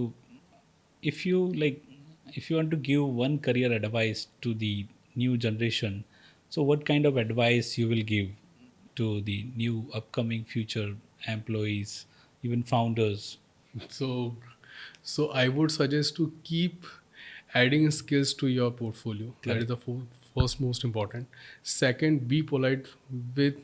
if you like, if you want to give one career advice to the new generation, so what kind of advice you will give to the new upcoming future employees, even founders? So I would suggest to keep adding skills to your portfolio. That is the first most important. Second, be polite with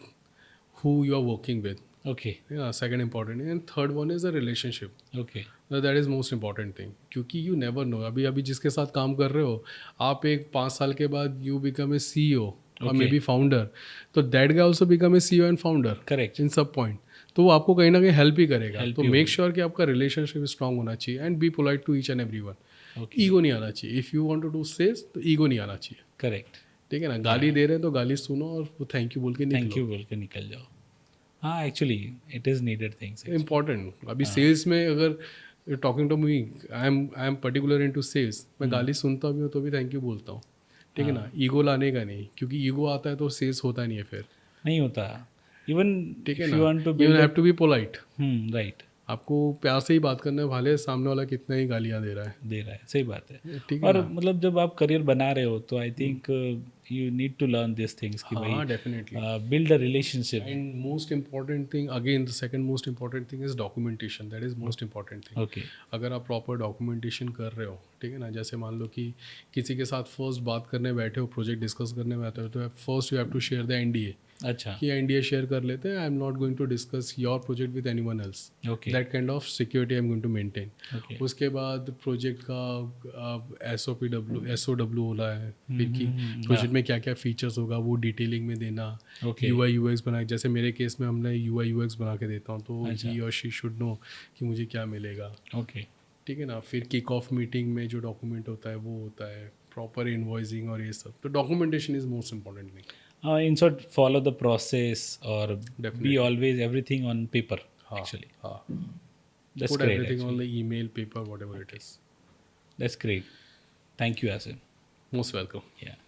who you are working with. Okay. Yeah, second important. And third one is the relationship. Okay. That is most important thing, क्योंकि you never know, अभी जिसके साथ काम कर रहे हो आप, एक 5 साल के बाद यू बिकम ए CEO और मे बी फाउंडर, तो that guy also become a CEO and founder, correct, इन सब पॉइंट, तो वो आपको कहीं ना कहीं हेल्प ही करेगा. तो मेक श्योर कि आपका रिलेशनशिप स्ट्रांग होना चाहिए and be polite to each and every one. Ego नहीं आना चाहिए. If you want to do sales तो ईगो नहीं आना चाहिए. करेक्ट, ठीक है ना, गाली दे रहे हैं तो गाली सुनो और वो थैंक यू बोल के निकल जाओ. हाँ, actually it is needed things, important. अभी सेल्स में अगर talking to me, I am particular into sales, मैं गाली सुनता भी हूँ तो भी थैंक यू बोलता हूँ. ठीक है ना, ईगो लाने का नहीं, क्योंकि ईगो आता है तो सेल्स होता नहीं है, फिर नहीं होता. इवन ठीक है if ना, you want to you have to be polite. Right, आपको प्यार से ही बात करना है, भले सामने वाला कितना ही गालियाँ दे रहा है. सही बात है. ठीक और है, मतलब जब आप करियर बना रहे हो तो I think you need to learn this things कि भाई definitely build a relationship. And most important thing, again the second most important thing is documentation. That is most important thing. Okay. अगर आप proper documentation कर रहे हो, ठीक है ना, जैसे मान लो कि किसी के साथ फर्स्ट बात करने बैठे हो, प्रोजेक्ट डिस्कस करने बैठे हो, तो first you have to share the NDA. अच्छा, कि NDA शेयर कर लेते हैं, I am not going to discuss your project with anyone else. Okay, that kind of security I am going to maintain. Okay, उसके बाद प्रोजेक्ट का SOW होला है, फिर कि प्रोजेक्ट में क्या क्या फीचर्स होगा वो डिटेलिंग में देना. ओके, UI UX बना, जैसे मेरे केस में हमने UI UX बना के देता हूँ, तो ही और शी शुड नो कि मुझे क्या मिलेगा. ओके, ठीक है ना. फिर किक ऑफ मीटिंग में जो डॉक्यूमेंट होता है वो होता है प्रॉपर इन्वॉइसिंग और ये सब. तो documentation is most important thing. in short, follow the process or Definitely. be always everything on paper. Actually, that's Put great. everything Actually. on the email, paper, whatever it is. That's great. Thank you, Asim. Most welcome. Yeah.